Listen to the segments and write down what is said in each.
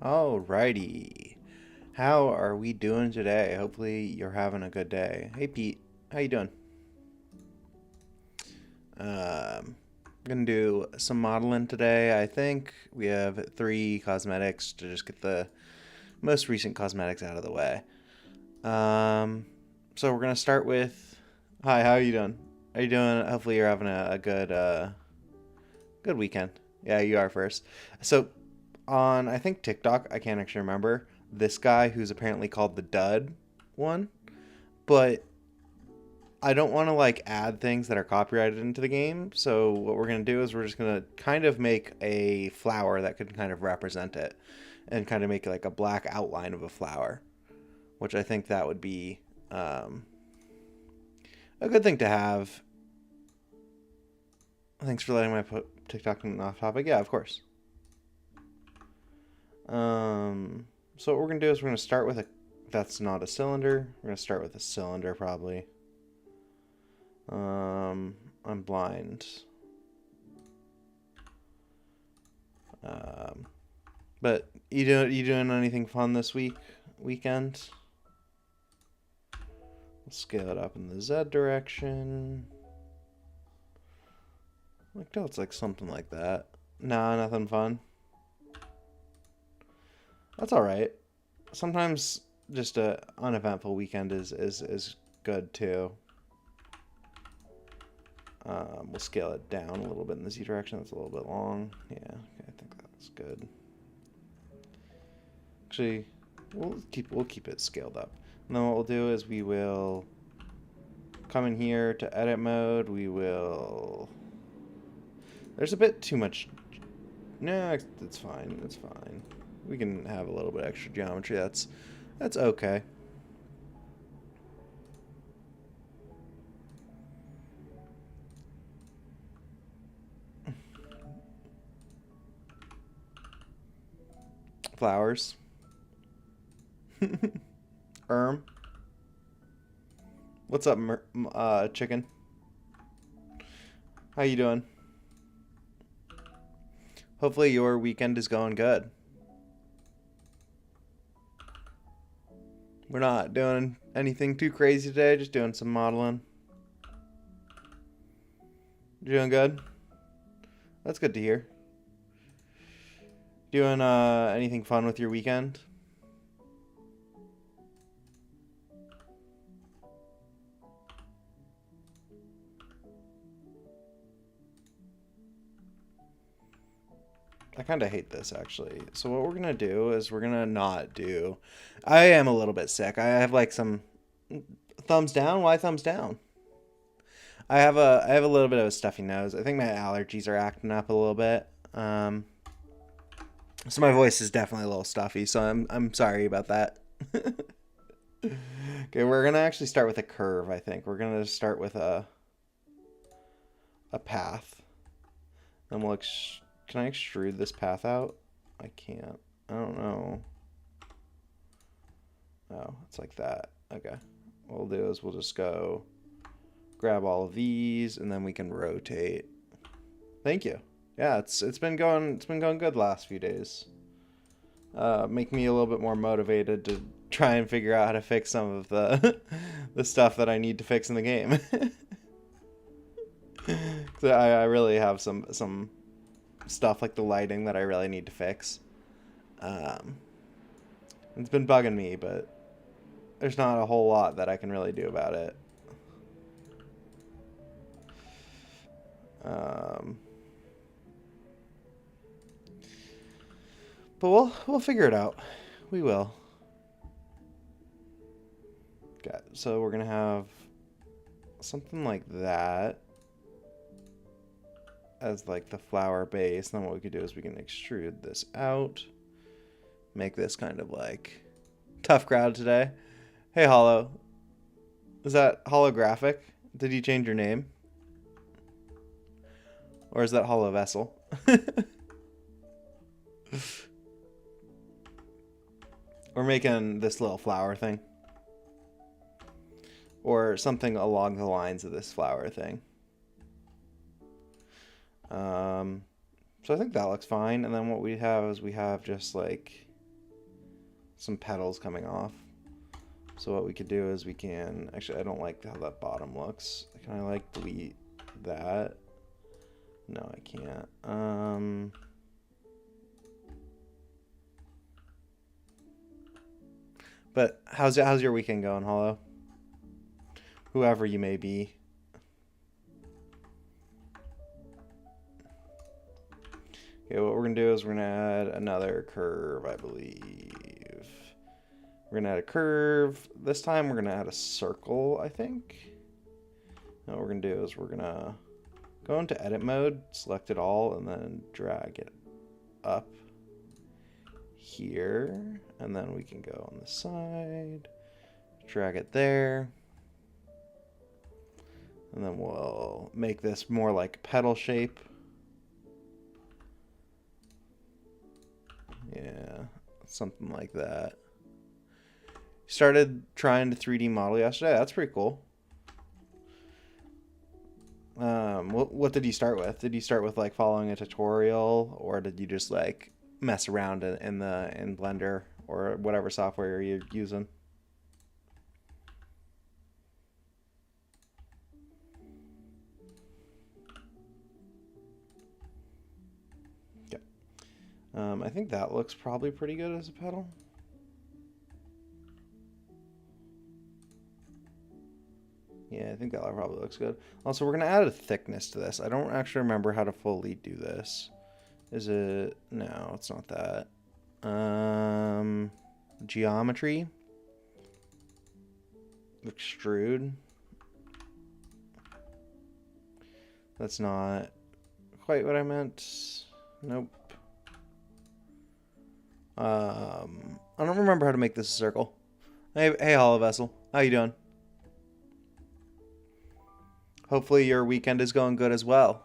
Alrighty. How are we doing today? Hopefully you're having a good day. Hey Pete, how you doing? Gonna do some modeling today. I think we have 3 cosmetics to just get the most recent cosmetics out of the way. So we're gonna start with. Hi, how are you doing? How you doing? Hopefully you're having a good weekend. Yeah, you are first. So on I think TikTok, I can't actually remember, this guy who's apparently called the Dud one, but I don't want to like add things that are copyrighted into the game. So what we're going to do is we're just going to kind of make a flower that could kind of represent it and kind of make like a black outline of a flower, which I think that would be a good thing to have. Thanks for letting my TikTok off topic. Yeah, of course. So what we're going to do is we're going to start with that's not a cylinder. We're going to start with a cylinder probably. I'm blind. But you doing anything fun this weekend? We'll scale it up in the Z direction. Like, no, it's like something like that. Nah, nothing fun. That's alright. Sometimes just a uneventful weekend is good too. We'll scale it down a little bit in the Z direction. That's a little bit long. Yeah, okay, I think that's good. Actually, we'll keep it scaled up. And then what we'll do is we will come in here to edit mode. We will. There's a bit too much. No, it's fine. It's fine. We can have a little bit extra geometry. That's okay. Flowers. What's up, chicken? How you doing? Hopefully your weekend is going good. We're not doing anything too crazy today, just doing some modeling. You're doing good? That's good to hear. Doing anything fun with your weekend? I kind of hate this, actually. So what we're going to do is we're going to not do. I am a little bit sick. I have like some thumbs down. Why thumbs down? I have a little bit of a stuffy nose. I think my allergies are acting up a little bit. So my voice is definitely a little stuffy, so I'm sorry about that. Okay, we're going to actually start with a curve, I think. We're going to start with a path. Then we'll can I extrude this path out? I can't. I don't know. Oh, it's like that. Okay. What we'll do is we'll just go grab all of these and then we can rotate. Thank you. Yeah, it's been going good the last few days. Make me a little bit more motivated to try and figure out how to fix some of the the stuff that I need to fix in the game. So I really have some stuff like the lighting that I really need to fix. It's been bugging me, but there's not a whole lot that I can really do about it. But we'll figure it out. We will. Okay, so we're gonna have something like that as like the flower base. And then what we could do is we can extrude this out, make this kind of like tough crowd today. Hey Hollow, is that holographic? Did you change your name, or is that Hollow Vessel? We're making this little flower thing, or something along the lines of this flower thing. So I think that looks fine. And then what we have is we have just like some petals coming off. So what we could do is we can, actually I don't like how that bottom looks. Can I like delete that? No, I can't. But how's your weekend going, Hollow? Whoever you may be. Okay, what we're gonna do is we're gonna add another curve, I believe. We're gonna add a curve. This time we're gonna add a circle, I think. Now what we're gonna do is we're gonna go into edit mode, select it all, and then drag it up here. And then we can go on the side, drag it there. And then we'll make this more like petal shape. Yeah, something like that. Started trying to 3D model yesterday. That's pretty cool. What did you start with? Did you start with like following a tutorial, or did you just like mess around in Blender or whatever software you're using? Okay. I think that looks probably pretty good as a petal. Yeah, I think that probably looks good. Also, we're going to add a thickness to this. I don't actually remember how to fully do this. Is it... No, it's not that. Geometry. Extrude. That's not quite what I meant. Nope. I don't remember how to make this a circle. Hey, Hollow Vessel. How you doing? Hopefully your weekend is going good as well.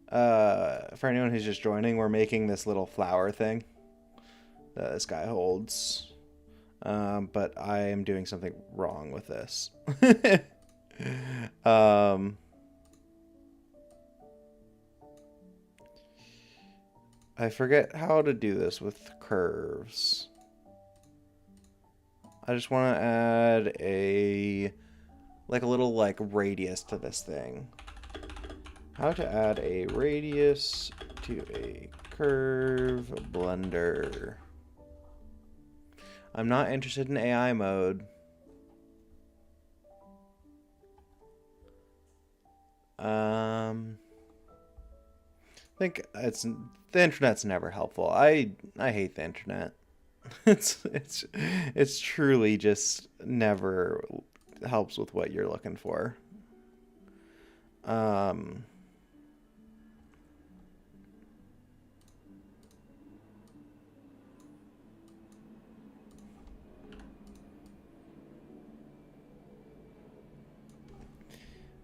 For anyone who's just joining, we're making this little flower thing that this guy holds. But I am doing something wrong with this. I forget how to do this with curves. I just want to add a little like radius to this thing. How to add a radius to a curve blender. I'm not interested in AI mode. I think the internet's never helpful. I hate the internet. It's truly just never helps with what you're looking for.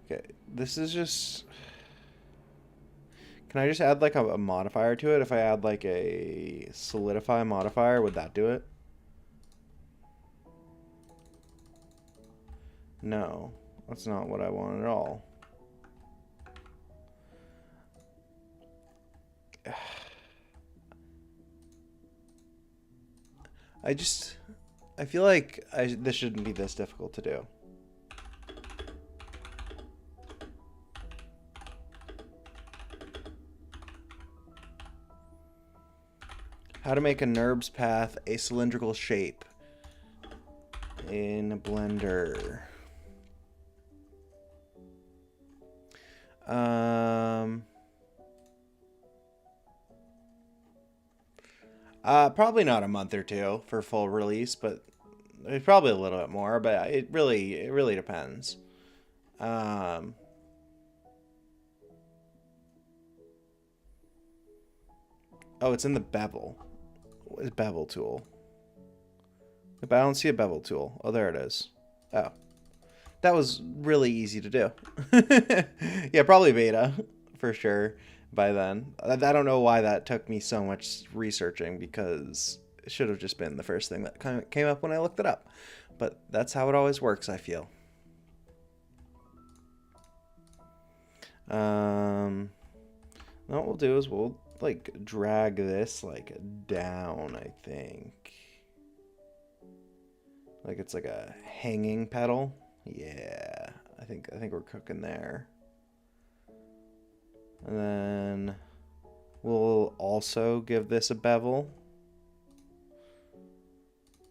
Okay, this is just... Can I just add like a modifier to it? If I add like a solidify modifier, would that do it? No, that's not what I want at all. I feel like this shouldn't be this difficult to do. How to make a NURBS path a cylindrical shape in Blender. Probably not a month or two for full release, but it's probably a little bit more, but it really depends. Oh, it's in the bevel. What is bevel tool? But I don't see a bevel tool. Oh, there it is. Oh. That was really easy to do. Yeah, probably beta, for sure, by then. I don't know why that took me so much researching, because it should have just been the first thing that came up when I looked it up. But that's how it always works, I feel. Now what we'll do is we'll like drag this like down, I think. Like it's like a hanging pedal. Yeah, I think we're cooking there. And then we'll also give this a bevel.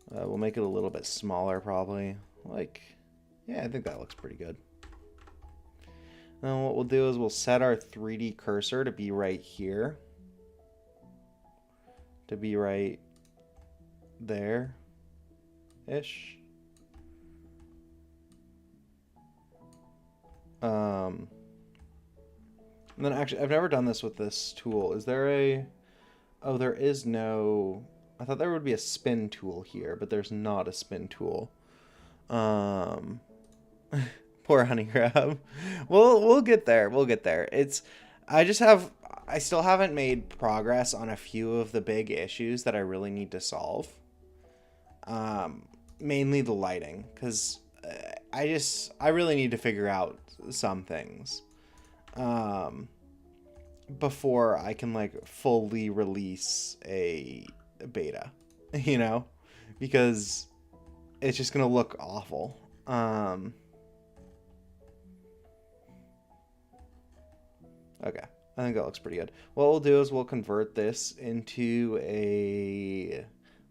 We'll make it a little bit smaller probably. Like, yeah, I think that looks pretty good. And what we'll do is we'll set our 3D cursor to be right here. To be right there-ish. And then actually, I've never done this with this tool. Is there a... Oh, there is no... I thought there would be a spin tool here, but there's not a spin tool. Poor honey crab. We'll get there. We'll get there. I still haven't made progress on a few of the big issues that I really need to solve. Mainly the lighting, because I really need to figure out some things before I can like fully release a beta, you know, because it's just gonna look awful. Okay, I think that looks pretty good. What we'll do is we'll convert this into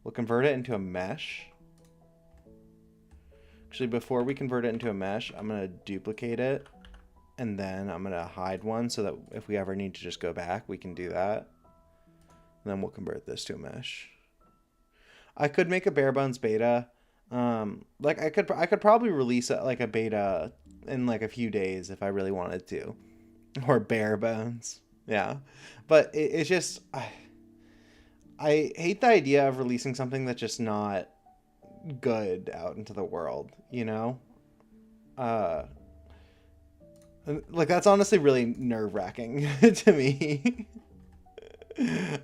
we'll convert it into a mesh. Actually, before we convert it into a mesh, I'm gonna duplicate it, and then I'm gonna hide one so that if we ever need to just go back, we can do that. And then we'll convert this to a mesh. I could make a bare bones beta. Like I could probably release like a beta in like a few days if I really wanted to, or bare bones. Yeah, but it's just I hate the idea of releasing something that's just not good out into the world. You know, like that's honestly really nerve-wracking to me.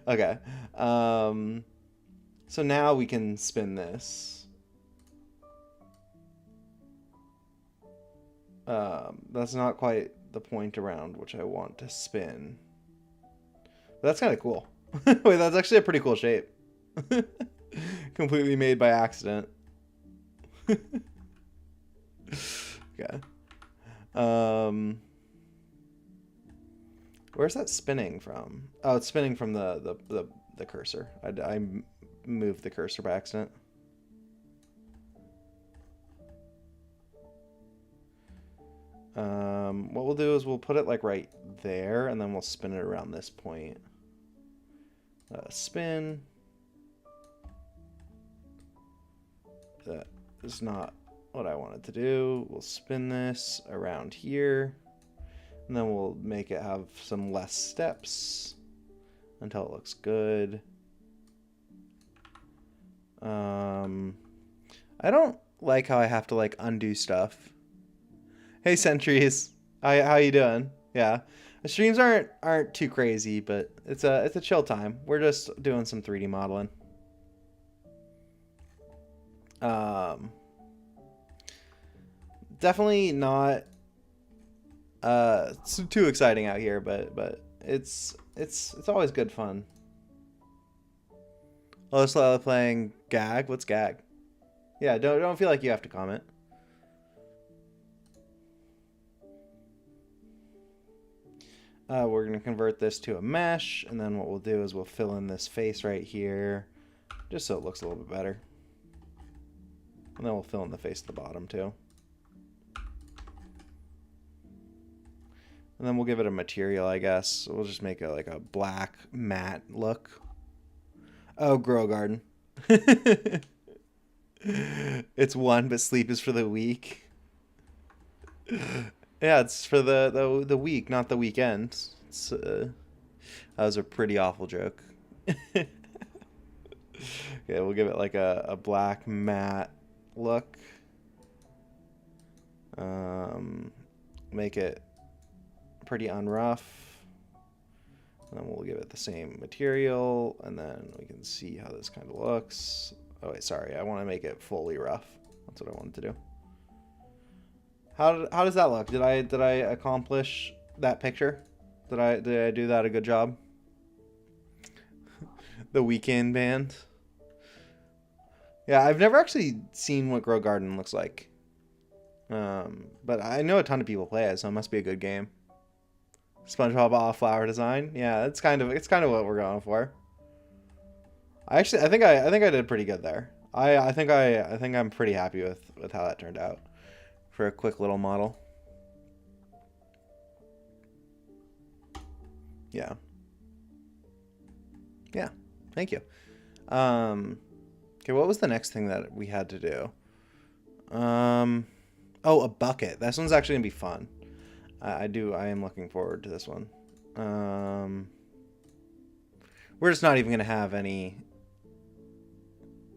Okay. So now we can spin this. That's not quite the point around which I want to spin. But that's kind of cool. Wait, that's actually a pretty cool shape. Completely made by accident. Okay. Where's that spinning from? Oh, it's spinning from the cursor. I moved the cursor by accident. What we'll do is we'll put it like right there, and then we'll spin it around this point. Spin. That is not what I wanted to do. We'll spin this around here, and then we'll make it have some less steps until it looks good. I don't like how I have to like undo stuff. Hey Sentries, how you doing? Yeah, the streams aren't too crazy, but it's a chill time. We're just doing some 3D modeling. Definitely not too exciting out here, but it's always good fun. Loeffler playing Gag. What's Gag? Yeah, don't feel like you have to comment. We're gonna convert this to a mesh, and then what we'll do is we'll fill in this face right here, just so it looks a little bit better. And then we'll fill in the face at the bottom too. And then we'll give it a material, I guess. We'll just make it like a black matte look. Oh, Grow Garden. It's one, but sleep is for the weak. Yeah, it's for the week, not the weekend. That was a pretty awful joke. Okay, we'll give it like a black matte look. Make it pretty unrough. And then we'll give it the same material, and then we can see how this kind of looks. Oh wait, sorry, I want to make it fully rough. That's what I wanted to do. How does that look? Did I accomplish that picture? Did I do that a good job? The Weekend Band. Yeah, I've never actually seen what Grow Garden looks like. But I know a ton of people play it, so it must be a good game. SpongeBob off flower design. Yeah, it's kind of what we're going for. I think I did pretty good there. I think I'm pretty happy with how that turned out for a quick little model. Yeah. Yeah. Thank you. Okay, what was the next thing that we had to do? Oh, a bucket. This one's actually gonna be fun. I am looking forward to this one. We're just not even gonna have any.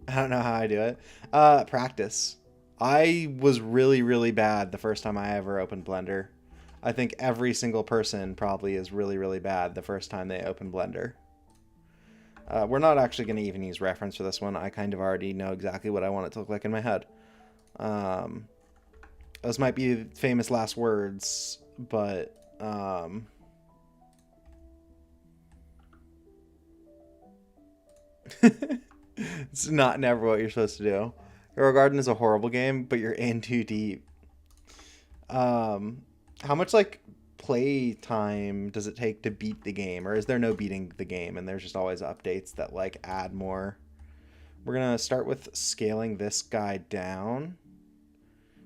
I don't know how I do it. Practice. I was really, really bad the first time I ever opened Blender. I think every single person probably is really, really bad the first time they open Blender. We're not actually going to even use reference for this one. I kind of already know exactly what I want it to look like in my head. Those might be famous last words, but it's never what you're supposed to do. Hero Garden is a horrible game, but you're in too deep. How much like play time does it take to beat the game, or is there no beating the game and there's just always updates that like add more? We're gonna start with scaling this guy down.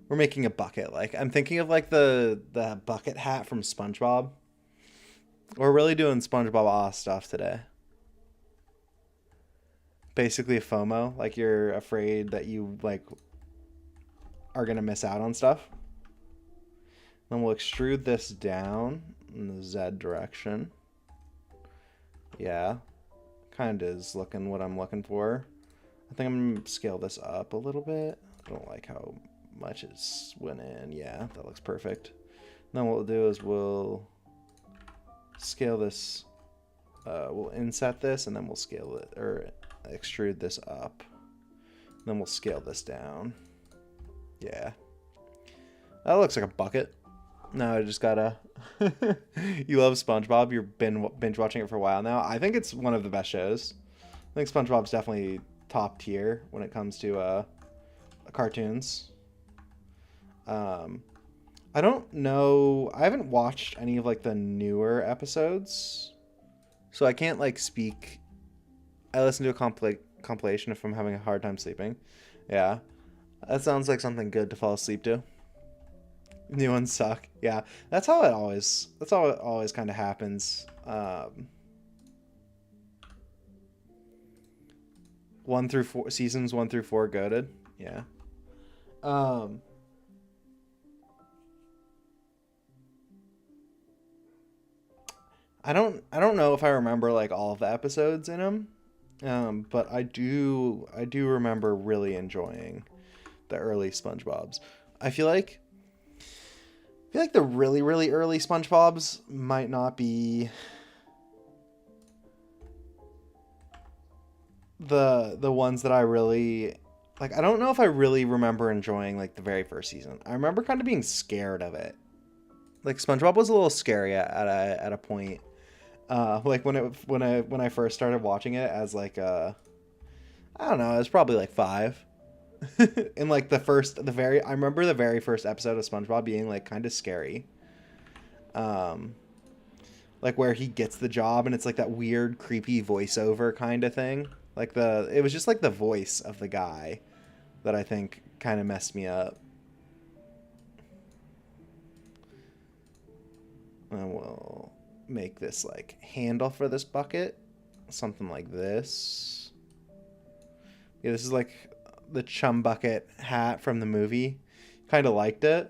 We're making a bucket. Like I'm thinking of like the bucket hat from SpongeBob. We're really doing SpongeBob stuff today. Basically FOMO, like you're afraid that you like are gonna miss out on stuff. Then we'll extrude this down in the Z direction. Yeah, kind of is looking what I'm looking for. I think I'm gonna scale this up a little bit. I don't like how much it's went in. Yeah, that looks perfect. And then what we'll do is we'll scale this. We'll inset this and then we'll scale it or extrude this up. Then we'll scale this down. Yeah, that looks like a bucket. No, I just gotta. You love SpongeBob. You've been binge watching it for a while now. I think it's one of the best shows. I think SpongeBob's definitely top tier when it comes to cartoons. I don't know. I haven't watched any of like the newer episodes, so I can't like speak. I listened to a compilation if I'm having a hard time sleeping. Yeah, that sounds like something good to fall asleep to. New ones suck. Yeah, that's how it always kind of happens. 1 through 4 seasons, 1 through 4 goated. Yeah. I don't know if I remember like all of the episodes in them, but I do remember really enjoying the early SpongeBob's. I feel like the really, really early SpongeBob's might not be the ones that I really like. I don't know if I really remember enjoying like the very first season. I remember kind of being scared of it. Like SpongeBob was a little scary at a point. Like when I first started watching it as like I don't know, it was probably like 5. And like I remember the very first episode of SpongeBob being like kind of scary. Like where he gets the job and it's like that weird creepy voiceover kind of thing. Like it was just like the voice of the guy that I think kind of messed me up. And we'll make this like handle for this bucket, something like this. Yeah, this is like the Chum Bucket hat from the movie. Kind of liked it.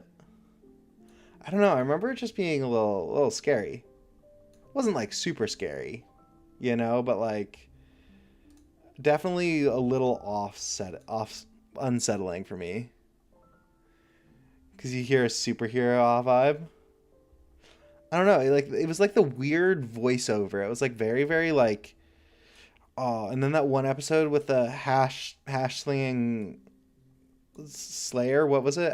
I don't know. I remember it just being a little scary. It wasn't like super scary, but like definitely a little unsettling for me. Because you hear a superhero vibe. I don't know. Like it was like the weird voiceover. It was like very, very like. Oh, and then that one episode with the hash slinging Slayer. What was it?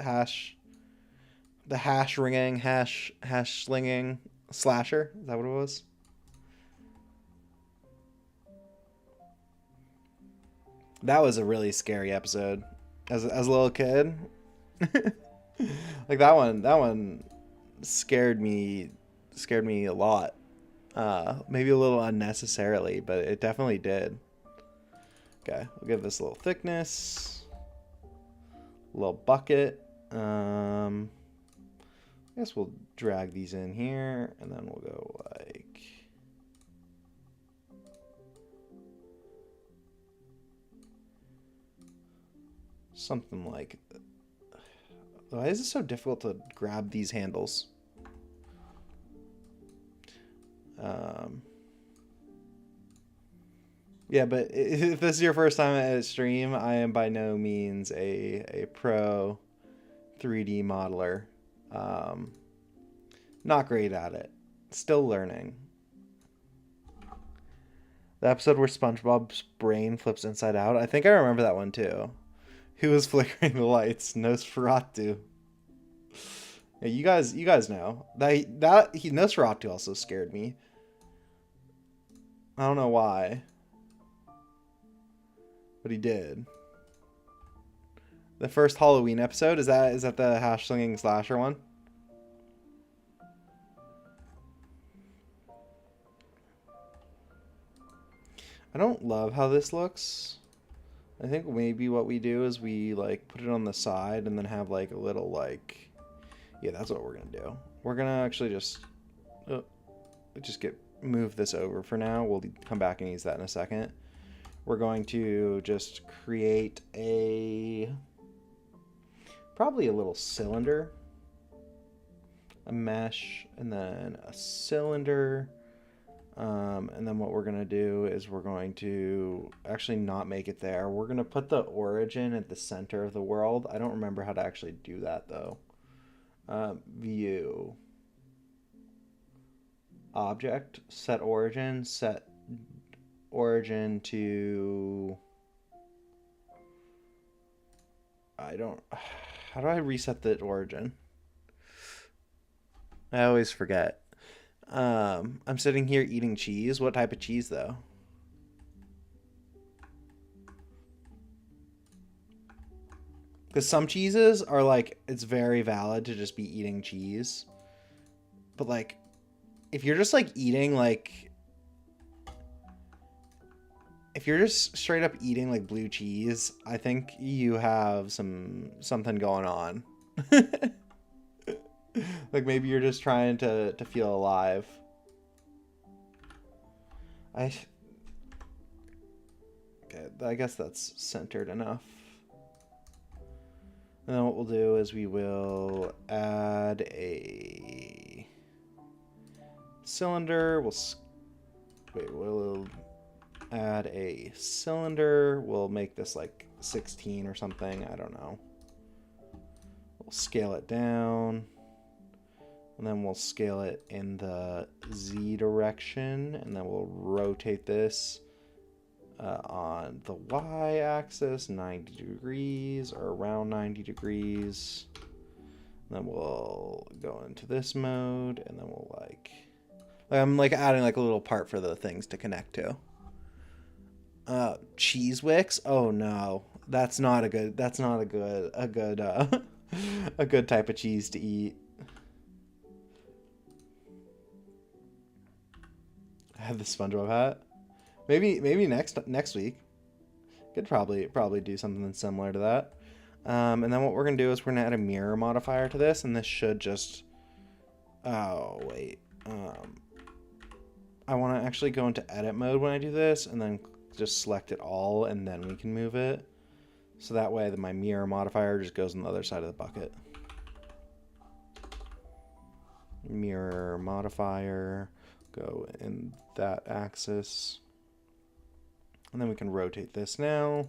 The hash ringing hash slinging slasher. Is that what it was? That was a really scary episode. As a little kid. Like that one scared me a lot. Maybe a little unnecessarily, but it definitely did. Okay, we'll give this a little thickness. A little bucket. I guess we'll drag these in here, and then we'll go like... something like... Why is it so difficult to grab these handles? Yeah, but if this is your first time at a stream, I am by no means a pro 3D modeler. Not great at it. Still learning. The episode where SpongeBob's brain flips inside out. I think I remember that one too. Who was flickering the lights? Nosferatu. Yeah, you guys know Nosferatu also scared me. I don't know why, but he did. The first Halloween episode, is that the hash slinging slasher one? I don't love how this looks. I think maybe what we do is we like put it on the side and then have like a little like, yeah, that's what we're gonna do. We're gonna actually just move this over for now. We'll come back and use that in a second. We're going to just create probably a little cylinder, a mesh, and then a cylinder. And then what we're going to do is we're going to actually not make it there. We're going to put the origin at the center of the world. I don't remember how to actually do that though. View. Object. Set origin. Set origin to... how do I reset the origin? I always forget. I'm sitting here eating cheese. What type of cheese, though? Because some cheeses are like, it's very valid to just be eating cheese. But like, if you're just like eating like... if you're just straight up eating like blue cheese, I think you have something going on. Like maybe you're just trying to feel alive. Okay, I guess that's centered enough. And then what we'll do is we will add a cylinder. We'll add a cylinder. We'll make this like 16 or something. I don't know. We'll scale it down. And then we'll scale it in the Z direction. And then we'll rotate this on the Y axis 90 degrees or around 90 degrees. And then we'll go into this mode. And then we'll I'm like adding like a little part for the things to connect to. Cheese wicks? Oh no. That's not a good a good type of cheese to eat. I have the SpongeBob hat. Maybe next week. Could probably do something similar to that. And then what we're gonna do is we're gonna add a mirror modifier to this, and this should just... oh wait. I want to actually go into edit mode when I do this, and then just select it all, and then we can move it. So that way my mirror modifier just goes on the other side of the bucket. Mirror modifier, go in that axis. And then we can rotate this now,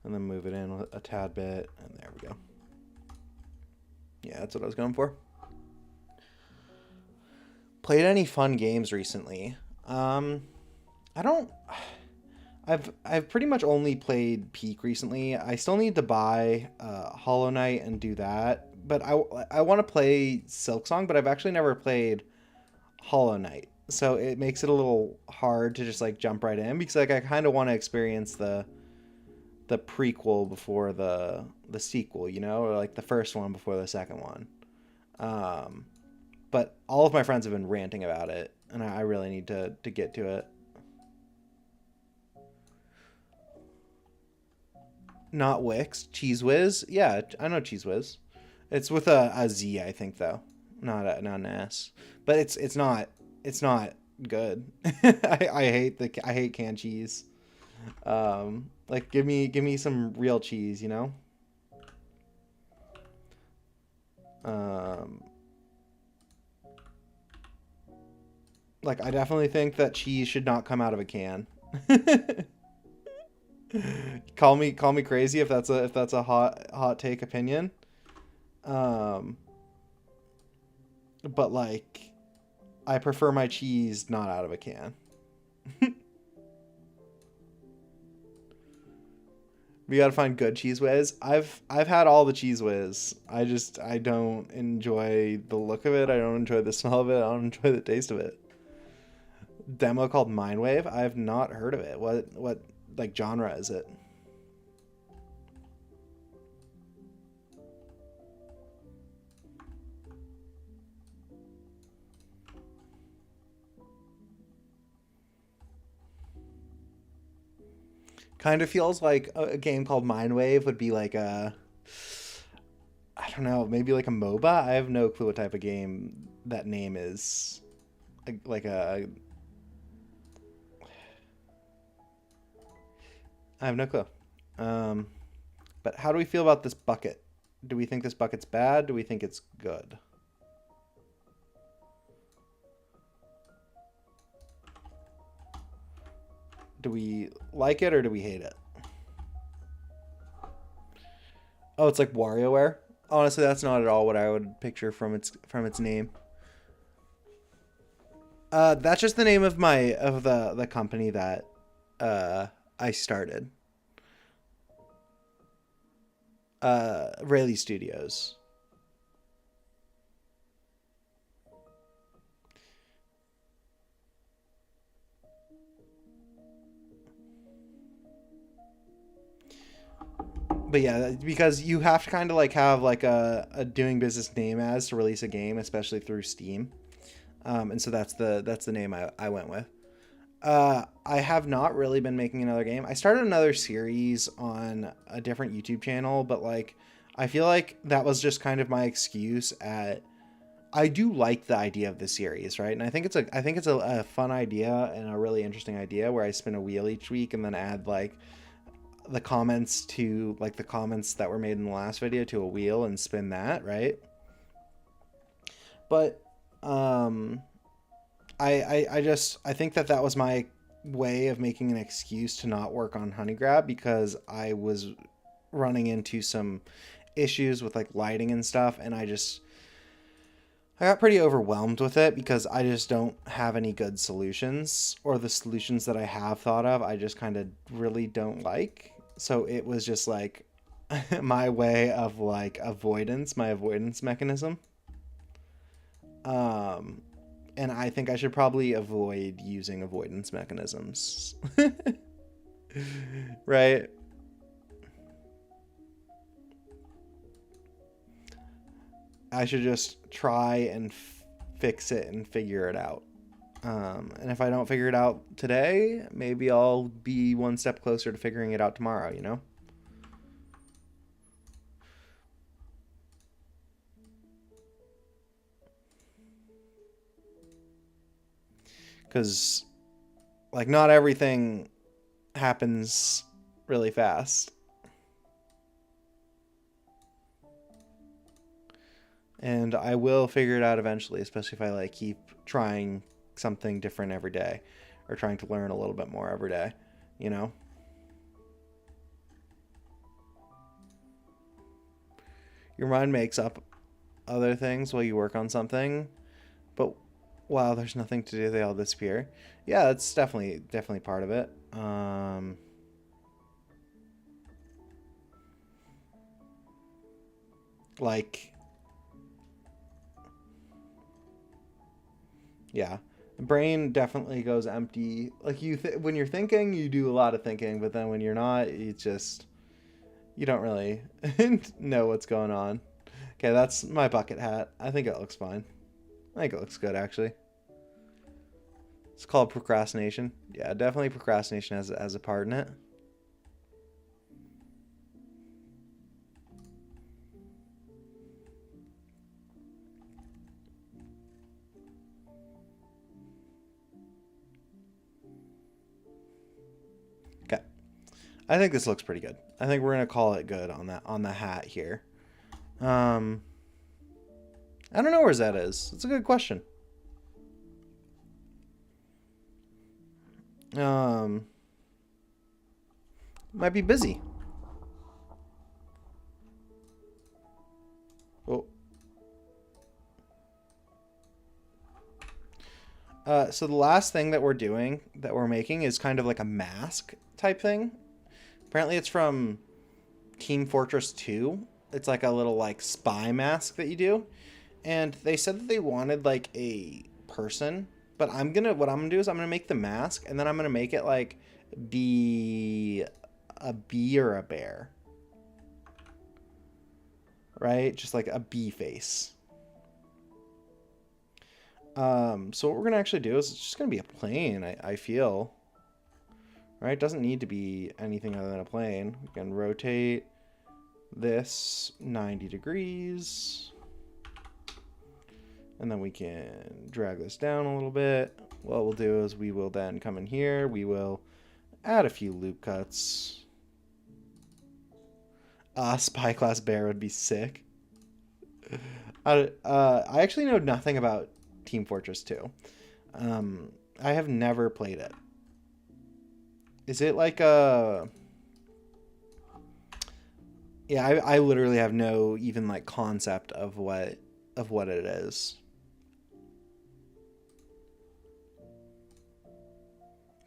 and then move it in a tad bit, and there we go. Yeah, that's what I was going for. Played any fun games recently? I've pretty much only played Peak recently. I still need to buy Hollow Knight and do that. But I want to play Silksong, but I've actually never played Hollow Knight. So it makes it a little hard to just like jump right in, because like I kind of want to experience the the prequel before the sequel, you know, or like the first one before the second one. Um, but all of my friends have been ranting about it, and I really need to get to it. Not Wix, Cheese Whiz. Yeah, I know Cheese Whiz. It's with a Z, I think, though, not an S. But it's not good. I hate canned cheese. Like give me some real cheese, you know. Um, like I definitely think that cheese should not come out of a can. Call me crazy if that's a hot take opinion. Um, but like I prefer my cheese not out of a can. We gotta find good cheese whiz. I've had all the cheese whiz. I don't enjoy the look of it. I don't enjoy the smell of it. I don't enjoy the taste of it. Demo called Mindwave. I've not heard of it. What like genre is it? Kind of feels like a game called Mindwave would be like a, I don't know, maybe like a MOBA. I have no clue what type of game that name is. Like a, I have no clue. Um, but how do we feel about this bucket? Do we think this bucket's bad? Do we think it's good? Do we like it or do we hate it? Oh, it's like WarioWare. Honestly, that's not at all what I would picture from its name. That's just the name of the company that I started. Rayleigh Studios. But yeah, because you have to kind of like have like a doing business name as to release a game, especially through Steam. And so that's the name I went with. I have not really been making another game. I started another series on a different YouTube channel, but like I feel like that was just kind of my excuse at I do like the idea of the series, right? And I think it's a fun idea and a really interesting idea where I spin a wheel each week and then add like the comments that were made in the last video to a wheel and spin that, right? But um I think that was my way of making an excuse to not work on Honey Grab because I was running into some issues with like lighting and stuff, and I got pretty overwhelmed with it because I just don't have any good solutions, or the solutions that I have thought of I just kind of really don't like. So it was just like my way of like my avoidance mechanism. Um and I think I should probably avoid using avoidance mechanisms. Right? I should just try and fix it and figure it out. And if I don't figure it out today, maybe I'll be one step closer to figuring it out tomorrow, you know? Because, like, not everything happens really fast. And I will figure it out eventually, especially if I, like, keep trying something different every day or trying to learn a little bit more every day, you know? Your mind makes up other things while you work on something, but wow, there's nothing to do, they all disappear. Yeah, that's definitely part of it. Like, yeah, the brain definitely goes empty. Like when you're thinking, you do a lot of thinking, but then when you're not, it's just You don't really know what's going on. Okay, that's my bucket hat. I think it looks fine. I think it looks good, actually. It's called procrastination. Yeah, definitely procrastination has a part in it. Okay. I think this looks pretty good. I think we're gonna call it good on the hat here. I don't know where Zed is. It's a good question. Might be busy. Oh. So the last thing that we're making is kind of like a mask type thing. Apparently it's from Team Fortress 2. It's like a little like spy mask that you do. And they said that they wanted like a person, but what I'm gonna do is I'm gonna make the mask and then I'm gonna make it like be a bee or a bear. Right? Just like a bee face. So what we're gonna actually do is it's just gonna be a plane, I feel. Right? It doesn't need to be anything other than a plane. We can rotate this 90 degrees. And then we can drag this down a little bit. What we'll do is we will then come in here. We will add a few loop cuts. Spy class bear would be sick. I actually know nothing about Team Fortress 2. I have never played it. Is it like a... Yeah, I literally have no even like concept of what it is.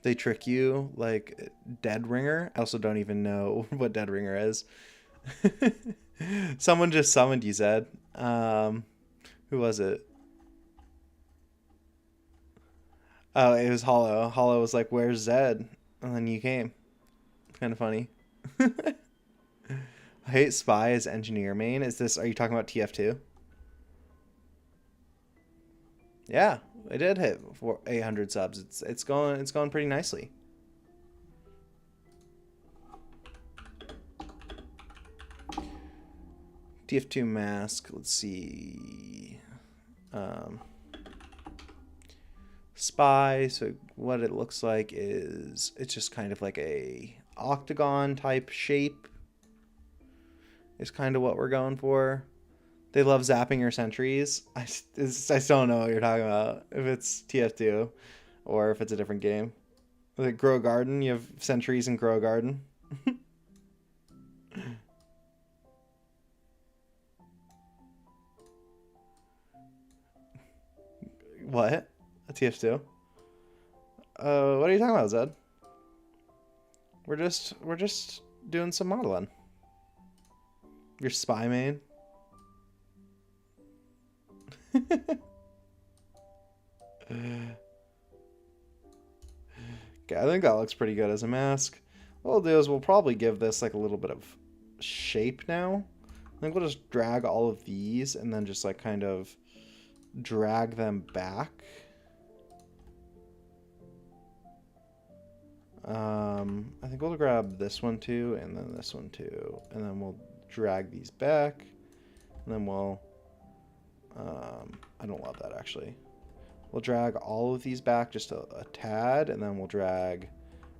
They trick you like Dead Ringer. I also don't even know what Dead Ringer is. Someone just summoned you, Zed. Who was it? Oh, it was Hollow. Hollow was like, "Where's Zed?" And then you came. It's kind of funny. I hate Spy as engineer main. Are you talking about TF2? Yeah, it did hit 800 subs. It's going pretty nicely. TF2 mask. Let's see. Spy. So what it looks like is it's just kind of like a octagon type shape. Is kind of what we're going for. They love zapping your sentries. I still don't know what you're talking about. If it's TF2 or if it's a different game. Like Grow Garden, you have sentries in Grow Garden. What? A TF2? What are you talking about, Zed? We're just doing some modeling. Your spy main. Okay, I think that looks pretty good as a mask. What we'll do is we'll probably give this like a little bit of shape now. I think we'll just drag all of these and then just like kind of drag them back. I think we'll grab this one too and then this one too. And then we'll drag these back. And then we'll... I don't love that actually. We'll drag all of these back just a tad, and then we'll drag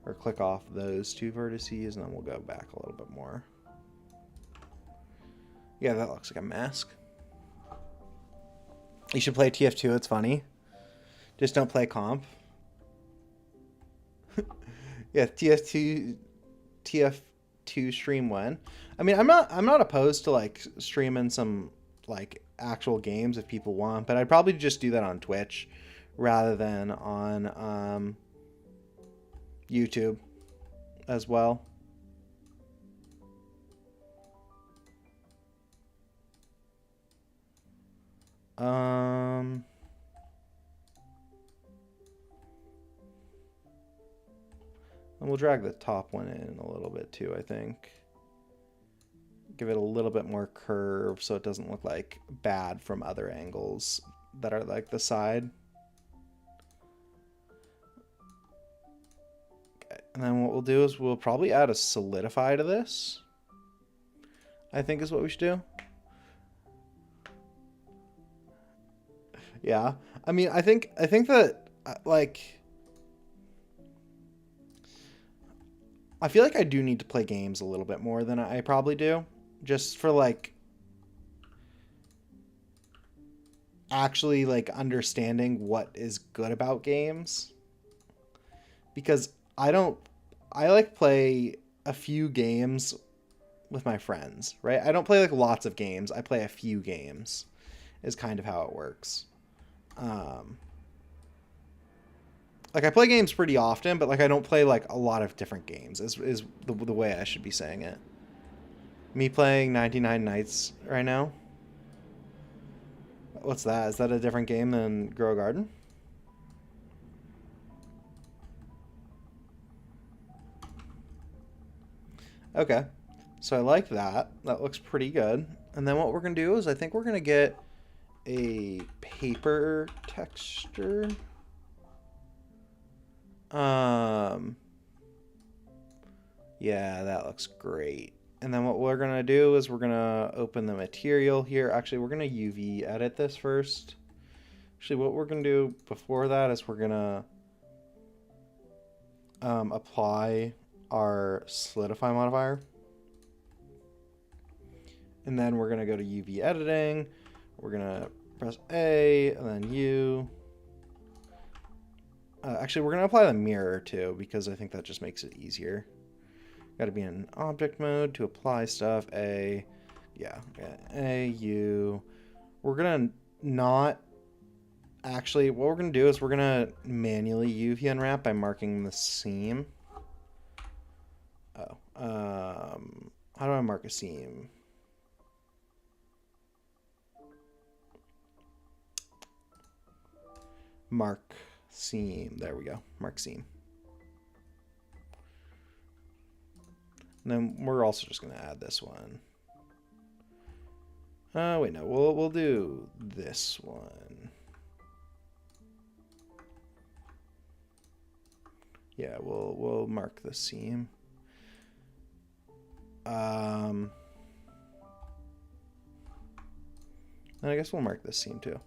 or click off those two vertices, and then we'll go back a little bit more. Yeah, that looks like a mask. You should play TF2, it's funny. Just don't play comp. Yeah, TF2 stream when. I mean, I'm not opposed to like streaming some like actual games if people want, but I'd probably just do that on Twitch rather than on YouTube as well. And we'll drag the top one in a little bit too, I think. give it a little bit more curve so it doesn't look like bad from other angles that are like the side. Okay. And then what we'll do is we'll probably add a solidify to this, I think is what we should do. Yeah. I mean, I think that like I feel like I do need to play games a little bit more than I probably do, just for like actually like understanding what is good about games. Because I like play a few games with my friends, right? I don't play like lots of games. I play a few games is kind of how it works. Like I play games pretty often, but like I don't play like a lot of different games is the way I should be saying it. Me playing 99 Nights right now. What's that? Is that a different game than Grow a Garden? Okay. So I like that. That looks pretty good. And then what we're going to do is I think we're going to get a paper texture. Yeah, that looks great. And then what we're going to do is we're going to open the material here. Actually, we're going to UV edit this first. Actually, what we're going to do before that is we're going to apply our solidify modifier. And then we're going to go to UV editing. We're going to press A and then U. Actually, we're going to apply the mirror too, because I think that just makes it easier. Got to be in object mode to apply stuff. A, yeah, A, U. We're going to not, actually, what we're going to do is we're going to manually UV unwrap by marking the seam. Oh, how do I mark a seam? Mark seam. There we go. Mark seam. And then we're also just going to add this one. Wait, no. We'll do this one. Yeah, we'll mark the seam. And I guess we'll mark this seam too.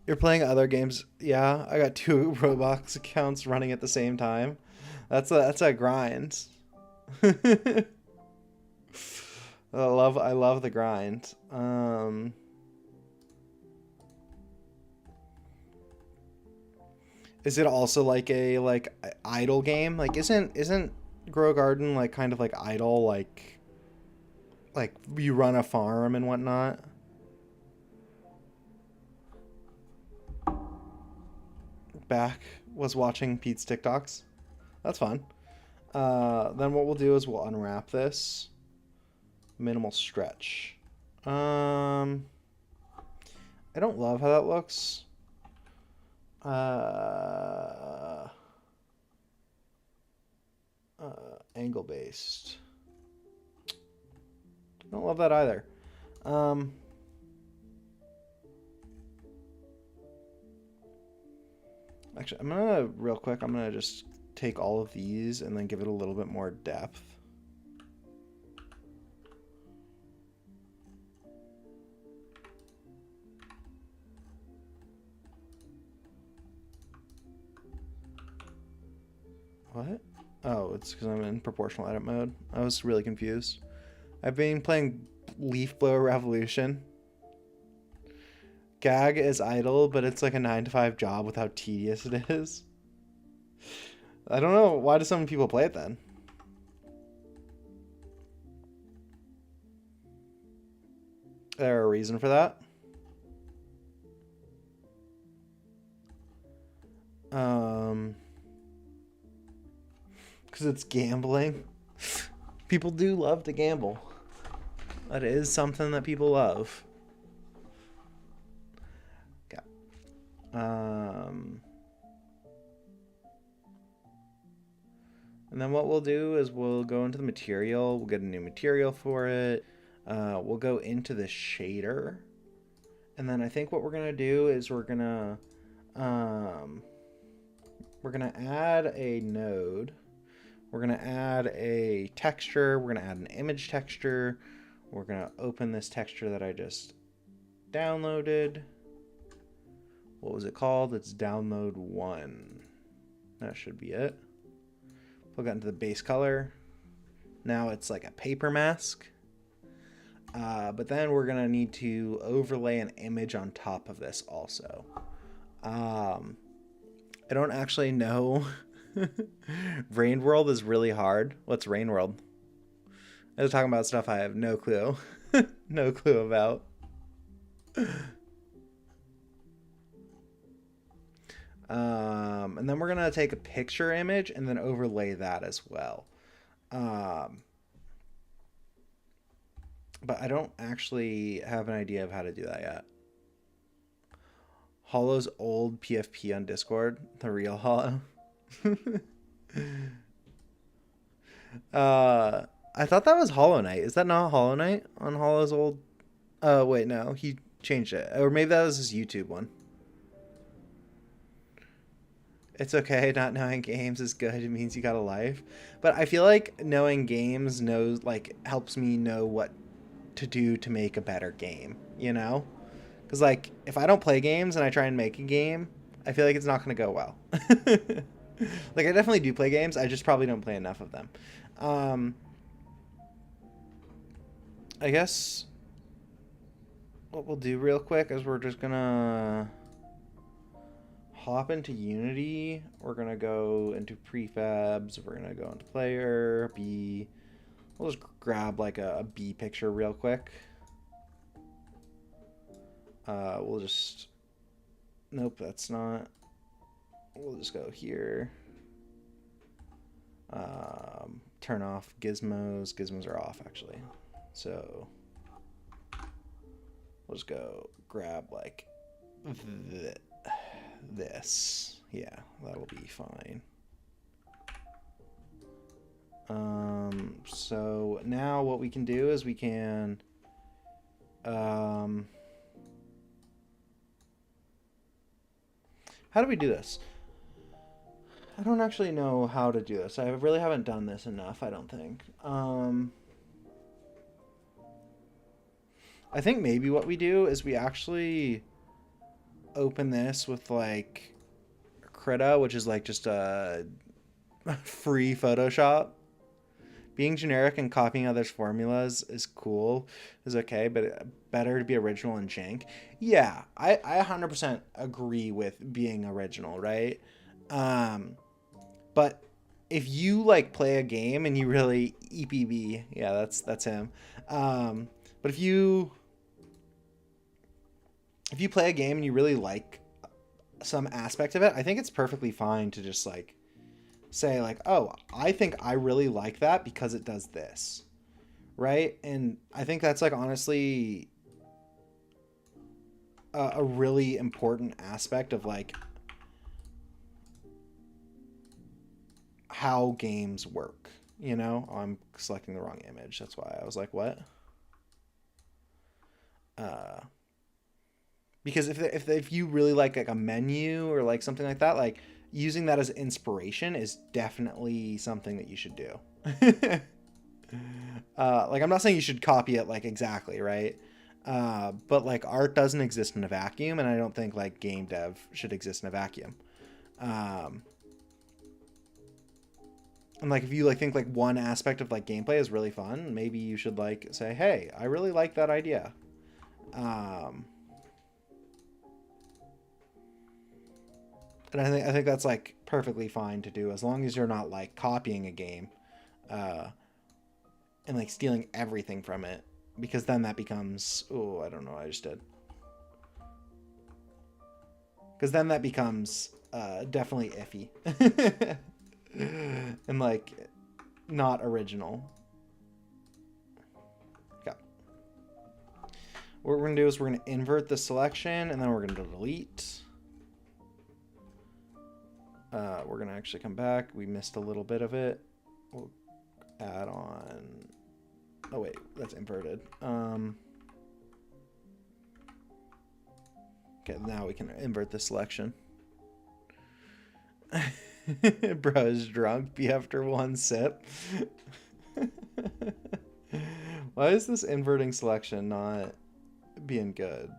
You're playing other games? Yeah, I got 2 Roblox accounts running at the same time. That's a grind. I love the grind. Is it also like a idle game? Like isn't Grow a Garden like kind of like idle, like you run a farm and whatnot? Back was watching Pete's TikToks. That's fun. Then what we'll do is we'll unwrap this. Minimal stretch. I don't love how that looks. Angle based. Don't love that either. Actually, real quick, I'm gonna just take all of these and then give it a little bit more depth. What? Oh, it's because I'm in proportional edit mode. I was really confused. I've been playing Leaf Blower Revolution. Gag is idle, but it's like a 9-to-5 job with how tedious it is. I don't know. Why do some people play it then? Is there a reason for that? Because it's gambling. People do love to gamble. That is something that people love. Okay. And And then what we'll do is we'll go into the material. We'll get a new material for it. We'll go into the shader. And then I think what we're going to do is we're going to add a node. We're going to add a texture. We're going to add an image texture. We're going to open this texture that I just downloaded. What was it called? It's download 1. That should be it. Plug that into the base color. Now it's like a paper mask. But then we're going to need to overlay an image on top of this also. I don't actually know. Rain World is really hard. What's Rain World? I was talking about stuff I have no clue. No clue about. And then we're going to take a picture image and then overlay that as well. But I don't actually have an idea of how to do that yet. Hollow's old PFP on Discord. The real Hollow. I thought that was Hollow Knight. Is that not Hollow Knight on Hollow's old? Wait, no. He changed it. Or maybe that was his YouTube one. It's okay, not knowing games is good. It means you got a life. But I feel like knowing games helps me know what to do to make a better game, you know? Because, like, if I don't play games and I try and make a game, I feel like it's not going to go well. Like, I definitely do play games. I just probably don't play enough of them. I guess what we'll do real quick is we're just going to hop into Unity. We're going to go into prefabs. We're going to go into player, B. We'll just grab like a B picture real quick. We'll just, nope, that's not. We'll just go here. Turn off gizmos. Gizmos are off actually. So we'll just go grab like this. Yeah, that'll be fine. So now what we can do is we can how do we do this? I don't actually know how to do this. I really haven't done this enough, I don't think. I think maybe what we do is we actually open this with like Krita, which is like just a free Photoshop. Being generic and copying others' formulas is cool, is okay, but better to be original and jank. Yeah, I 100% agree with being original, right? But if you like play a game and you really EPB, yeah, that's him. But if you play a game and you really like some aspect of it, I think it's perfectly fine to just like say like, oh, I think I really like that because it does this, right? And I think that's like honestly a really important aspect of like how games work, you know? Oh, I'm selecting the wrong image. That's why I was like, what? Because if you really like a menu or like something like that, like using that as inspiration is definitely something that you should do. Like I'm not saying you should copy it like exactly, right? But like art doesn't exist in a vacuum, and I don't think like game dev should exist in a vacuum. And like if you like think like one aspect of like gameplay is really fun, maybe you should like say, hey, I really like that idea. And I think that's like perfectly fine to do as long as you're not like copying a game and like stealing everything from it, because then that becomes, oh, I don't know what I just did. Because then that becomes definitely iffy. And like not original. Okay. What we're going to do is we're going to invert the selection, and then we're going to delete. We're going to actually come back. We missed a little bit of it. we'll add on. Oh wait, that's inverted. Okay, now we can invert the selection. Bro is drunk. Be after one sip. Why is this inverting selection not being good?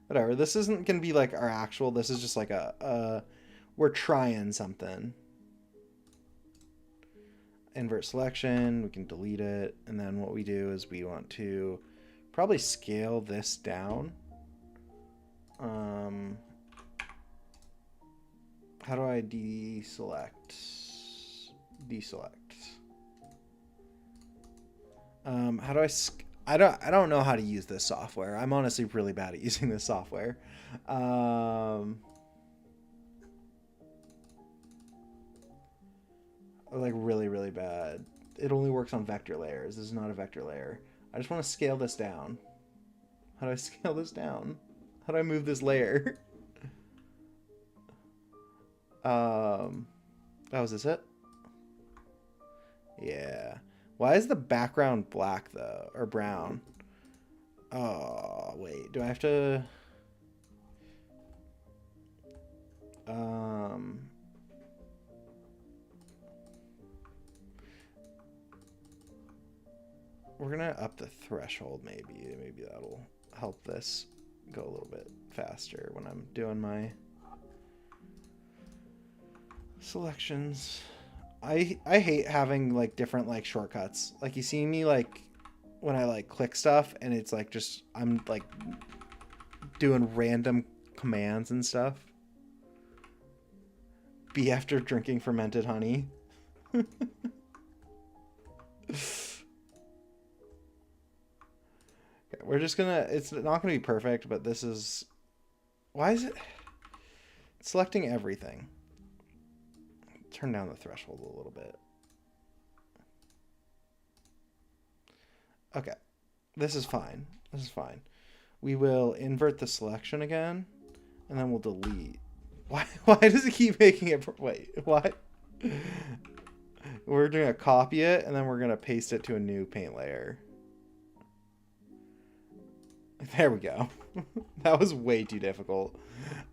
Whatever. This isn't gonna be like our actual. This is just like we're trying something. Invert selection. We can delete it, and then what we do is we want to probably scale this down. How do I deselect? How do I I don't know how to use this software. I'm honestly really bad at using this software. Like really bad. It only works on vector layers. This is not a vector layer. I just want to scale this down. How do I scale this down? How do I move this layer? Oh, is this it? Yeah. Why is the background black though, or brown? Oh, wait. Do I have to? We're gonna up the threshold maybe. Maybe that'll help this go a little bit faster when I'm doing my selections. I hate having like different like shortcuts. Like you see me like when I like click stuff and it's like just I'm like doing random commands and stuff. Be after drinking fermented honey. Okay, we're just gonna, it's not gonna be perfect, but this is, why is it selecting everything? Turn down the threshold a little bit. Okay, this is fine. This is fine. We will invert the selection again, and then we'll delete. Why does it keep making it? Wait, what? We're gonna copy it, and then we're gonna paste it to a new paint layer. There we go. That was way too difficult.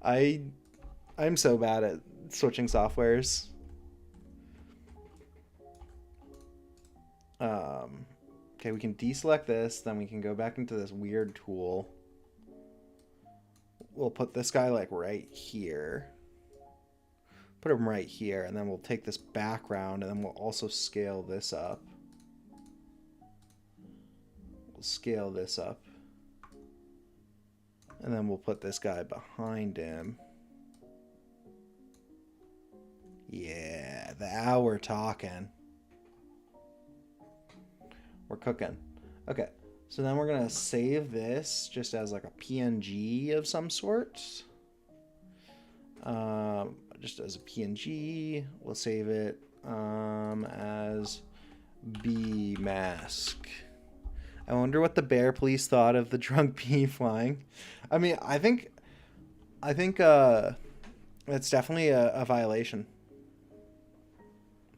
I'm so bad at switching softwares. Okay, we can deselect this, then we can go back into this weird tool. We'll put this guy like right here. Put him right here, and then we'll take this background, and then we'll also scale this up. We'll scale this up. And then we'll put this guy behind him. Yeah, now we're talking. We're cooking. Okay, so then we're gonna save this just as like a PNG of some sort. Just as a PNG, we'll save it as bee mask. I wonder what the bear police thought of the drunk bee flying. I mean, I think it's definitely a violation.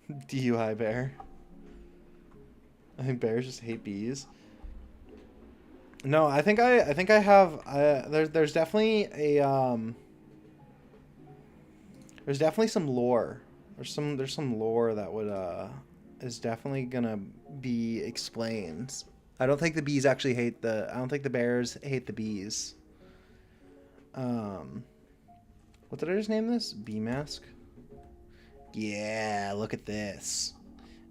DUI bear. I think bears just hate bees. No, I think I have. There's definitely a there's definitely some lore. There's some lore that would is definitely gonna be explained. I don't think the bees actually hate the. I don't think the bears hate the bees. What did I just name this? Bee mask. Yeah, look at this.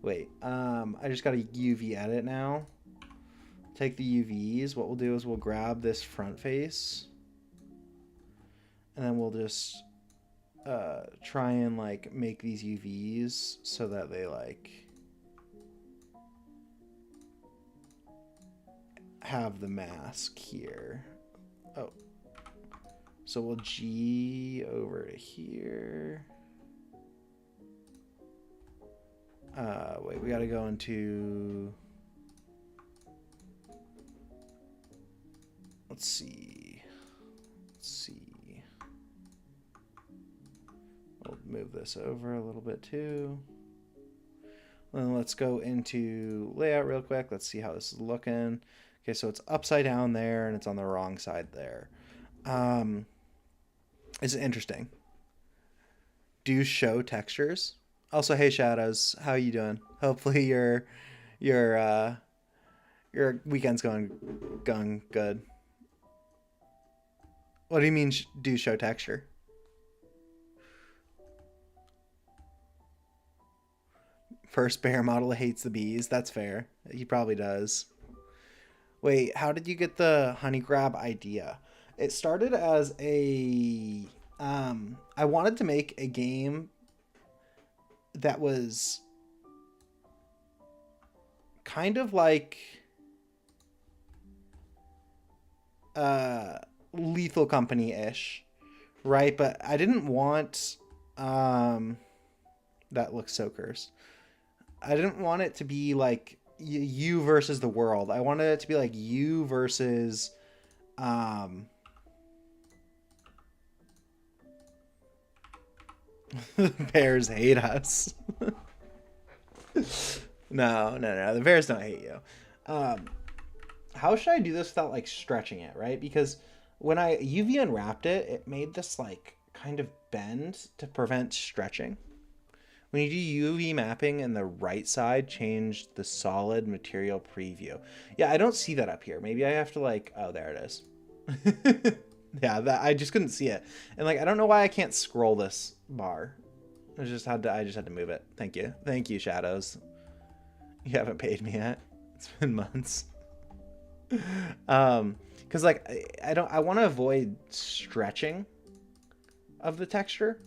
Wait, I just got a UV edit now. Take the UVs. What we'll do is we'll grab this front face, and then we'll just try and like make these UVs so that they like have the mask here. Oh, so we'll G over to here. Wait, we gotta go into, let's see. We'll move this over a little bit too. Let's go into layout real quick. Let's see how this is looking. Okay, so it's upside down there and it's on the wrong side there. It's interesting. Do show textures. Also, hey Shadows, how you doing? Hopefully your weekend's going good. What do you mean do show texture? First bear model hates the bees. That's fair. He probably does. Wait, how did you get the honey grab idea? It started as a I wanted to make a game that was kind of like Lethal Company-ish, right? But I didn't want that looks so cursed. I didn't want it to be like you versus the world. I wanted it to be like you versus bears hate us. No. The bears don't hate you. How should I do this without like stretching it, right? Because when I UV unwrapped it, it made this like kind of bend to prevent stretching. When you do UV mapping in the right side, change the solid material preview. Yeah, I don't see that up here. Maybe I have to like, oh, there it is. Yeah, I just couldn't see it. And like, I don't know why I can't scroll this bar. I just had to move it. Thank you, Shadows. You haven't paid me yet. It's been months. Because like I want to avoid stretching of the texture.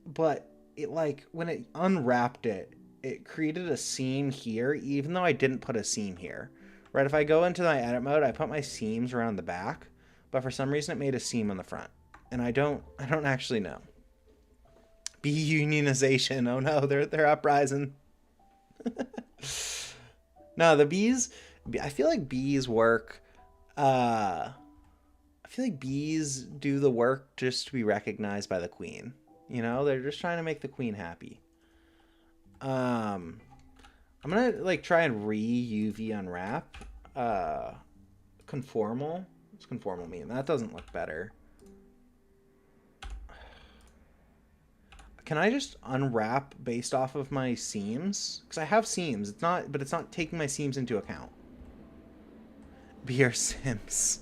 But it like when it unwrapped it, it created a seam here, even though I didn't put a seam here. Right? If I go into my edit mode, I put my seams around the back, but for some reason it made a seam on the front. And I don't actually know. Bee unionization. Oh no, they're uprising. No, the bees, I feel like bees work. I feel like bees do the work just to be recognized by the queen. You know, they're just trying to make the queen happy. I'm gonna like try and UV unwrap. Conformal. What's conformal mean? That doesn't look better. Can I just unwrap based off of my seams? Because I have seams. But it's not taking my seams into account. Beer Sims.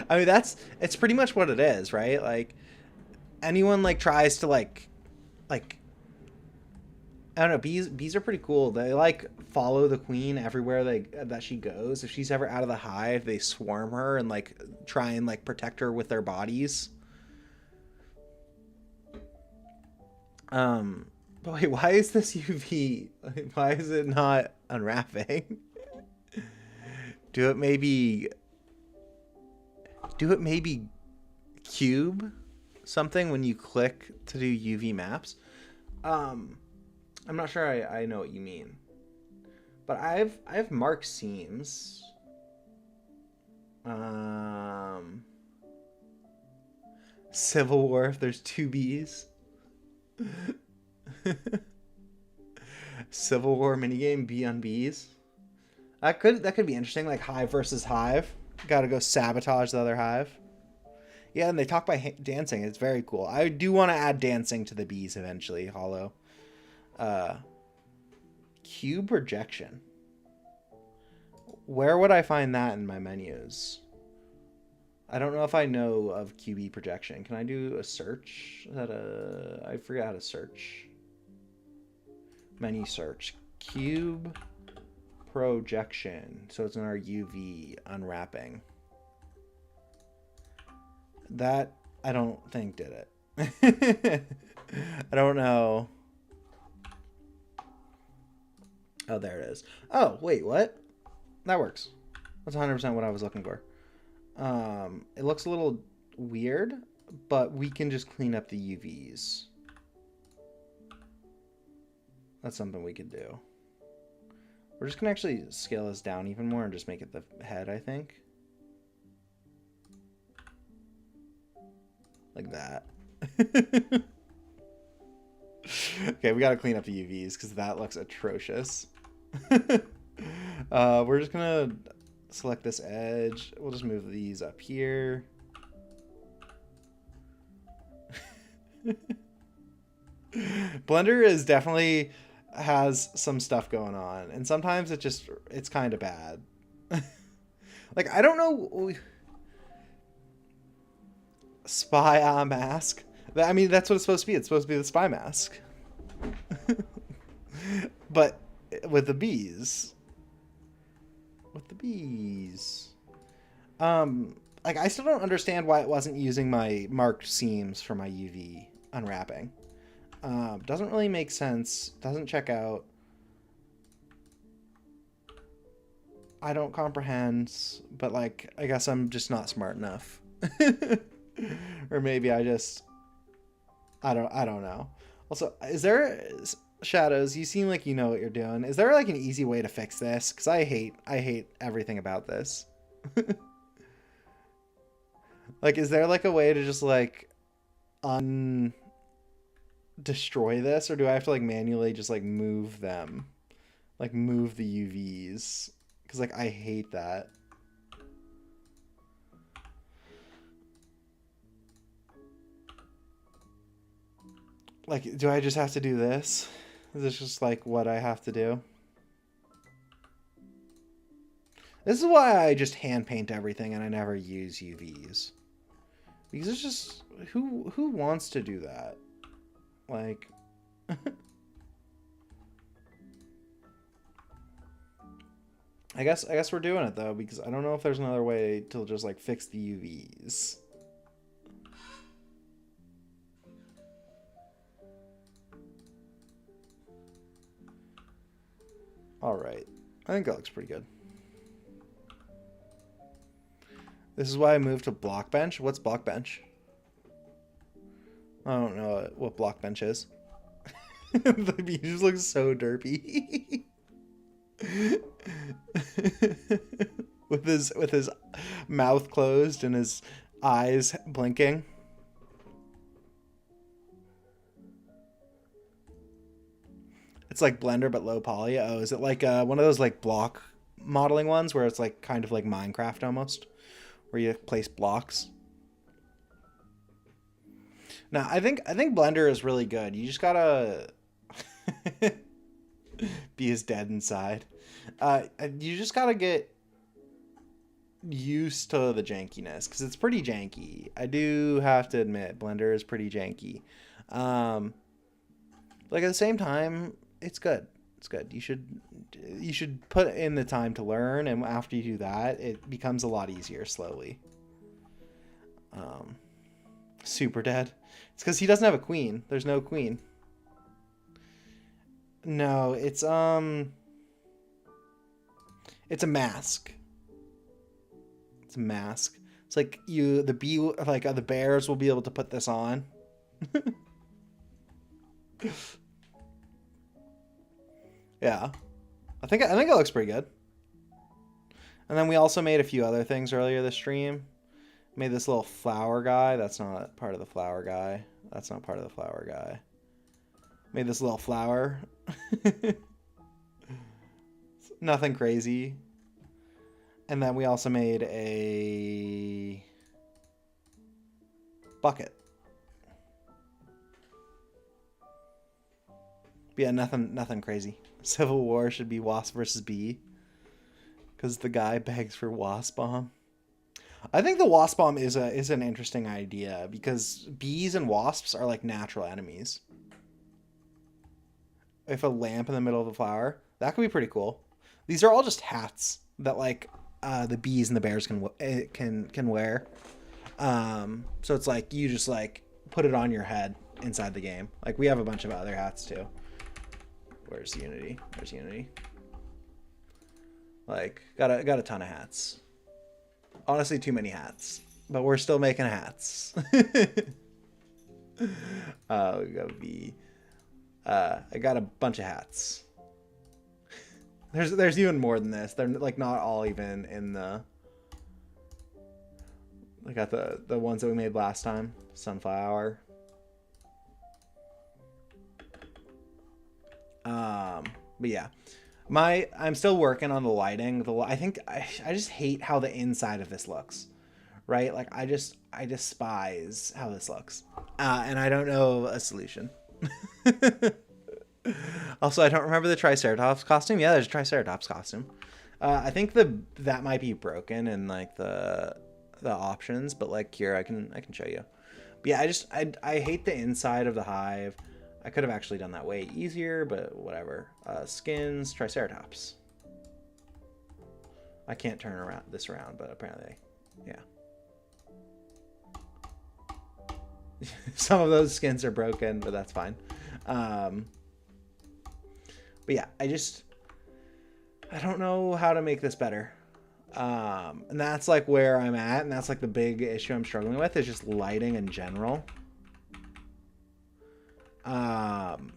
I mean, it's pretty much what it is, right? Like, anyone like tries to like, I don't know. Bees are pretty cool. They like follow the queen everywhere that she goes. If she's ever out of the hive, they swarm her and like try and like protect her with their bodies. But wait, why is this UV? Why is it not unwrapping? Do it maybe cube something when you click to do UV maps? I'm not sure I know what you mean. But I've marked seams. Civil War if there's two bees. Civil War minigame, bee on bees. That could be interesting, like hive versus hive. Gotta go sabotage the other hive. Yeah, and they talk by dancing. It's very cool. I do want to add dancing to the bees eventually, Hollow. Cube projection. Where would I find that in my menus? I don't know if I know of QB projection. Can I do a search? Is that I forgot how to search. Menu search. Cube projection. So it's in our UV unwrapping. That I don't think did it. I don't know. Oh, there it is. Oh, wait, what? That works. That's 100% what I was looking for. It looks a little weird, but we can just clean up the UVs. That's something we could do. We're just gonna actually scale this down even more and just make it the head, I think. Like that. Okay, we gotta clean up the UVs because that looks atrocious. We're just gonna select this edge. We'll just move these up here. Blender is definitely has some stuff going on, and sometimes it's kind of bad. Like, I don't know. Spy mask. I mean, that's what it's supposed to be. It's supposed to be the spy mask. But with the bees. With the bees. Like, I still don't understand why it wasn't using my marked seams for my UV unwrapping. Doesn't really make sense. Doesn't check out. I don't comprehend, but like, I guess I'm just not smart enough. Or maybe I don't know. Also, is there Shadows, you seem like you know what you're doing. Is there like an easy way to fix this? Because I hate everything about this. Like, is there like a way to just like destroy this, or do I have to like manually just like move them? Like move the UVs? Because like I hate that. Like, do I just have to do this? Is this just like what I have to do? This is why I just hand paint everything and I never use UVs. Because it's just, who wants to do that? Like, I guess we're doing it though, because I don't know if there's another way to just like fix the UVs. All right, I think that looks pretty good. This is why I moved to block bench. What's block bench? I don't know what block bench is. The bee just looks so derpy. with his mouth closed and his eyes blinking. It's like Blender but low poly. Oh, is it like one of those like block modeling ones where it's like kind of like Minecraft almost, where you place blocks? Now, I think Blender is really good. You just gotta be as dead inside. You just gotta get used to the jankiness, because it's pretty janky. I do have to admit, Blender is pretty janky. Like at the same time, it's good. It's good. You should put in the time to learn, and after you do that, it becomes a lot easier slowly. Super dead. It's because he doesn't have a queen. There's no queen. No, it's a mask. It's a mask. It's like the bears will be able to put this on. Yeah, I think it looks pretty good. And then we also made a few other things earlier this stream. Made this little flower guy. That's not part of the flower guy. That's not part of the flower guy. Made this little flower. Nothing crazy. And then we also made a bucket. But yeah, nothing crazy. Civil War should be wasp versus bee, because the guy begs for wasp bomb. I think the wasp bomb is an interesting idea, because bees and wasps are like natural enemies. If a lamp in the middle of the flower, that could be pretty cool. These are all just hats that like the bees and the bears can wear. So it's like you just like put it on your head inside the game. Like we have a bunch of other hats too. Where's Unity? Where's Unity? Like got a ton of hats. Honestly, too many hats, but we're still making hats. We got B. I got a bunch of hats. There's even more than this. They're like not all even in the. I got the ones that we made last time. Sunflower. But yeah, I'm still working on the lighting. I think I just hate how the inside of this looks, right? Like I despise how this looks, and I don't know a solution. Also, I don't remember the Triceratops costume. Yeah, there's a Triceratops costume. I think that might be broken in like the options, but like here I can show you. But yeah, I hate the inside of the hive. I could have actually done that way easier, but whatever. Skins, Triceratops. I can't turn this around, but apparently, yeah. Some of those skins are broken, but that's fine. But yeah, I don't know how to make this better. And that's like where I'm at, and that's like the big issue I'm struggling with is just lighting in general. And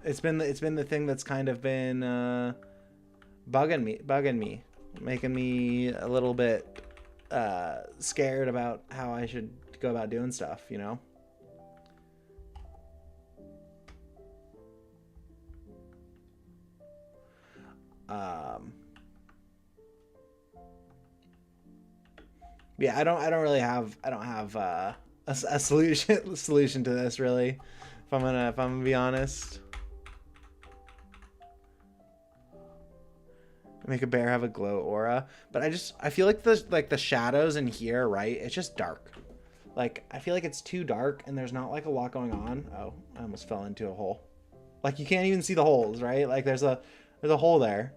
it's been the thing that's kind of been bugging me, making me a little bit scared about how I should go about doing stuff, you know. Yeah, I don't have a solution to this really, if I'm gonna be honest. Make a bear have a glow aura, but I feel like the shadows in here, right? It's just dark. Like I feel like it's too dark and there's not like a lot going on. Oh, I almost fell into a hole. Like you can't even see the holes, right? Like there's a hole there.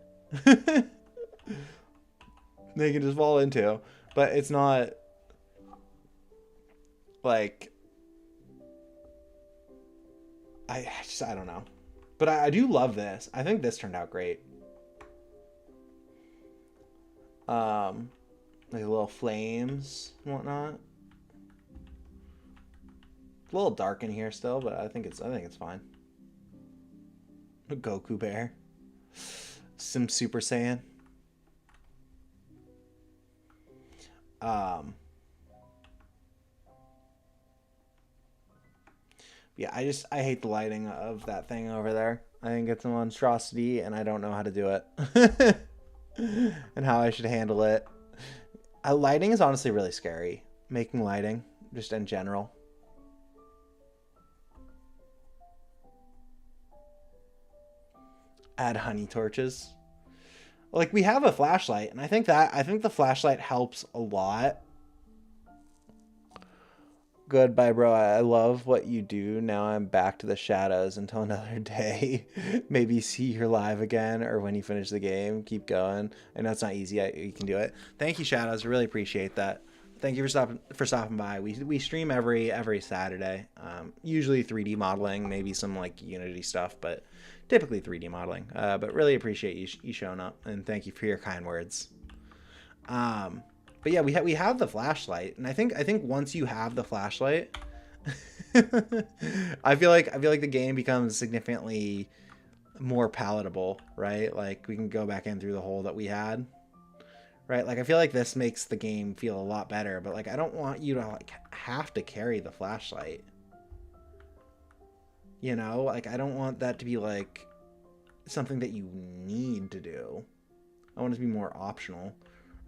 They can just fall into, but it's not like I don't know. But I do love this. I think this turned out great. Like little flames and whatnot. A little dark in here still, but I think it's fine. A Goku bear. Some Super Saiyan. Yeah, I hate the lighting of that thing over there. I think it's a monstrosity and I don't know how to do it. And how I should handle it. Lighting is honestly really scary. Making lighting, just in general. Add honey torches. Like we have a flashlight, and I think the flashlight helps a lot. Goodbye, bro. I love what you do. Now I'm back to the shadows until another day. Maybe see you're live again, or when you finish the game, keep going. I know it's not easy. You can do it. Thank you, Shadows. I really appreciate that. Thank you for stopping by. We stream every Saturday. Usually 3D modeling, maybe some like Unity stuff, but typically 3D modeling. But really appreciate you showing up, and thank you for your kind words. But yeah, we have the flashlight, and I think once you have the flashlight, I feel like the game becomes significantly more palatable, right? Like we can go back in through the hole that we had, right? Like I feel like this makes the game feel a lot better, but like I don't want you to like have to carry the flashlight. You know, like I don't want that to be like something that you need to do. I want it to be more optional.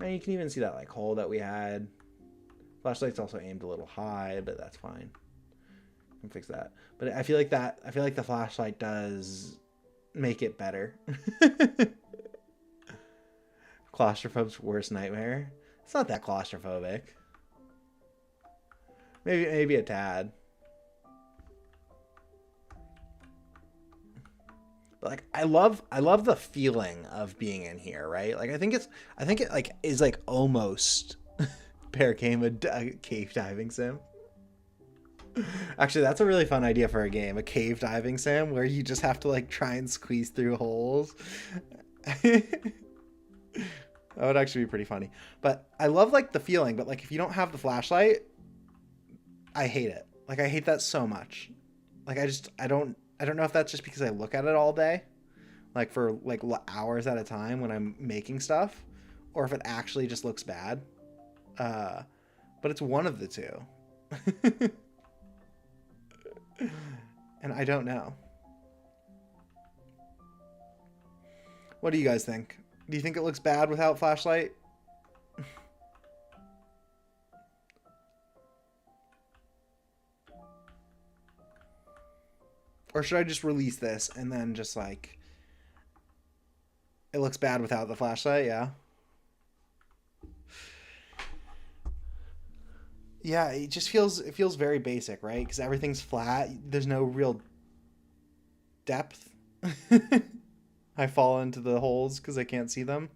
And you can even see that like hole that we had. Flashlight's also aimed a little high, but that's fine. I can fix that. But I feel like the flashlight does make it better. Claustrophobe's worst nightmare. It's not that claustrophobic. Maybe a tad. But like I love the feeling of being in here, right? Like I think it like is like almost Bear Game a cave diving sim. Actually, that's a really fun idea for a game, a cave diving sim where you just have to like try and squeeze through holes. That would actually be pretty funny. But I love like the feeling, but like if you don't have the flashlight, I hate it. Like I hate that so much. Like I don't know if that's just because I look at it all day, like for like hours at a time when I'm making stuff, or if it actually just looks bad. But it's one of the two. And I don't know. What do you guys think? Do you think it looks bad without flashlight? Or should I just release this and then just like... It looks bad without the flashlight, yeah? Yeah, it just feels very basic, right? Because everything's flat. There's no real depth. I fall into the holes because I can't see them.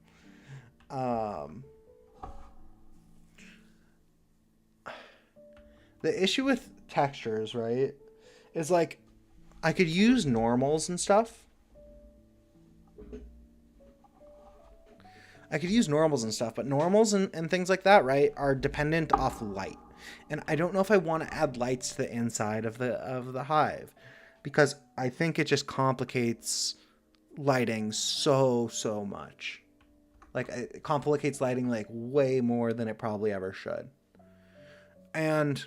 The issue with textures, right, is like I could use normals and stuff. But normals and things like that, right, are dependent off light. And I don't know if I want to add lights to the inside of the hive, because I think it just complicates lighting so much. Like, it complicates lighting like way more than it probably ever should. And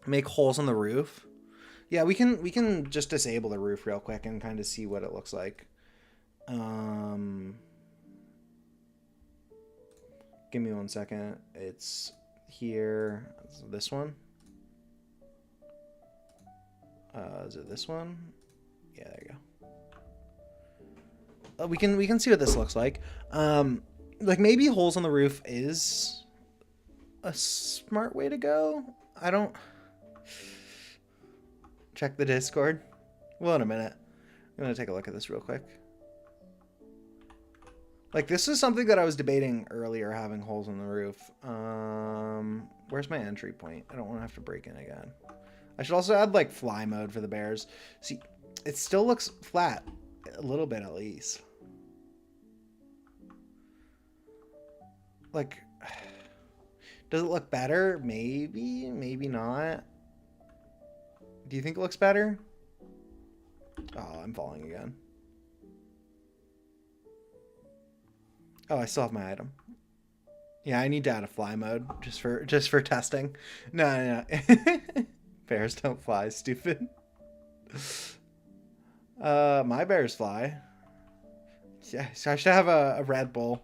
make holes on the roof. Yeah, we can just disable the roof real quick and kind of see what it looks like. Give me 1 second. It's here. Is it this one? Is it this one? Yeah, there you go. We can see what this looks like. Like maybe holes on the roof is a smart way to go. I don't... Check the Discord. Well, in a minute. I'm gonna take a look at this real quick. Like, this is something that I was debating earlier, having holes in the roof. Where's my entry point? I don't want to have to break in again. I should also add, like, fly mode for the bears. See, it still looks flat. A little bit, at least. Like, does it look better? Maybe. Maybe not. Do you think it looks better? Oh, I'm falling again. Oh, I still have my item. Yeah, I need to add a fly mode just for testing. No. Bears don't fly, stupid. My bears fly. Yeah, so I should have a Red Bull.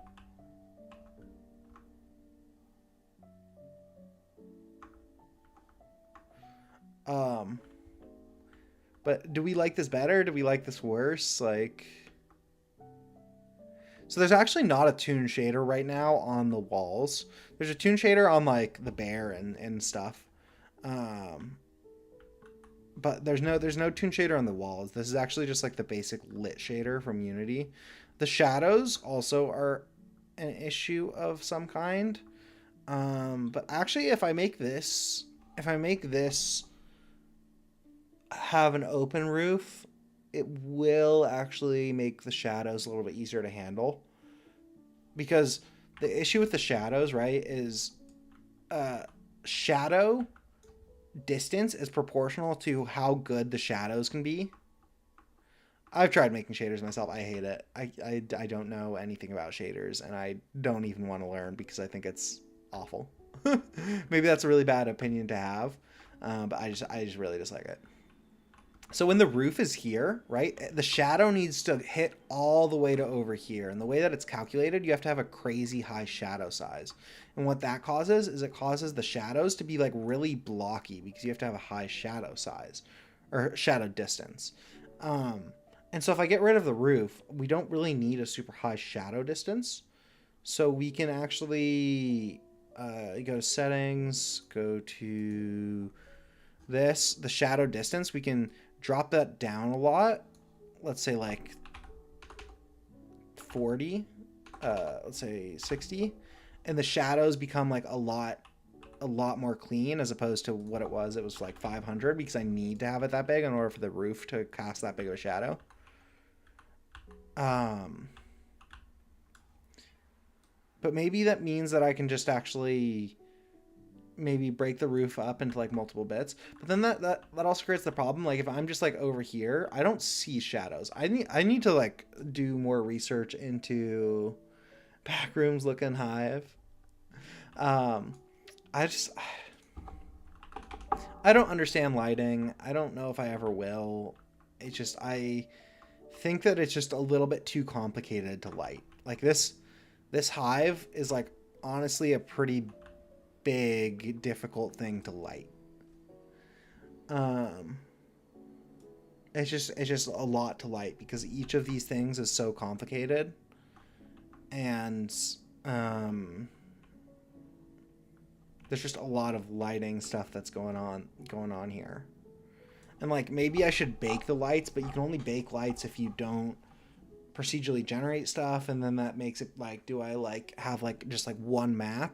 But do we like this better? Do we like this worse? Like... So there's actually not a toon shader right now on the walls. There's a toon shader on like the bear and stuff. But there's no toon shader on the walls. This is actually just like the basic lit shader from Unity. The shadows also are an issue of some kind. But actually if I make this have an open roof, it will actually make the shadows a little bit easier to handle, because the issue with the shadows, right, is shadow distance is proportional to how good the shadows can be. I've tried making shaders myself. I hate it. I don't know anything about shaders, and I don't even want to learn because I think it's awful. Maybe that's a really bad opinion to have, but I just really dislike it. So when the roof is here, right, the shadow needs to hit all the way to over here. And the way that it's calculated, you have to have a crazy high shadow size. And what that causes is it causes the shadows to be like really blocky because you have to have a high shadow size or shadow distance. And so if I get rid of the roof, we don't really need a super high shadow distance. So we can actually go to settings, go to this, the shadow distance. We can drop that down a lot. Let's say like 40, let's say 60, and the shadows become like a lot more clean as opposed to what it was. It was like 500 because I need to have it that big in order for the roof to cast that big of a shadow. But maybe that means that I can just actually maybe break the roof up into like multiple bits. But then that also creates the problem. Like if I'm just like over here, I don't see shadows. I need to like do more research into backrooms looking hive. I don't understand lighting. I don't know if I ever will. It's just, I think that it's just a little bit too complicated to light. Like this hive is like honestly a pretty big, difficult thing to light. It's just a lot to light because each of these things is so complicated, and there's just a lot of lighting stuff that's going on here. And like maybe I should bake the lights, but you can only bake lights if you don't procedurally generate stuff, and then that makes it like, do I like have like just like one map,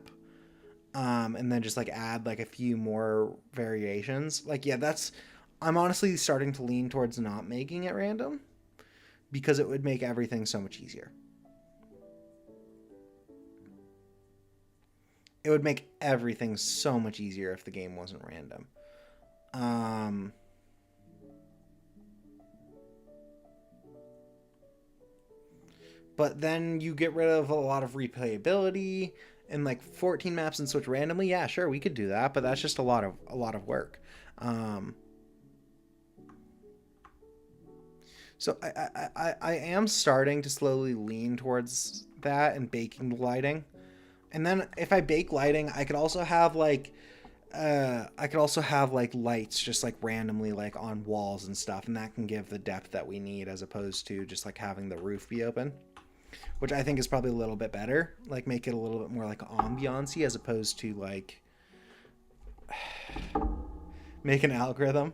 and then just like add like a few more variations? Like, yeah, I'm honestly starting to lean towards not making it random because it would make everything so much easier. It would make everything so much easier if the game wasn't random. But then you get rid of a lot of replayability and like 14 maps and switch randomly. Yeah, sure, we could do that, but that's just a lot of work. So I am starting to slowly lean towards that and baking the lighting. And then if I bake lighting, I could also have like lights just like randomly like on walls and stuff, and that can give the depth that we need as opposed to just like having the roof be open, which I think is probably a little bit better. Like make it a little bit more like ambiance-y as opposed to like make an algorithm.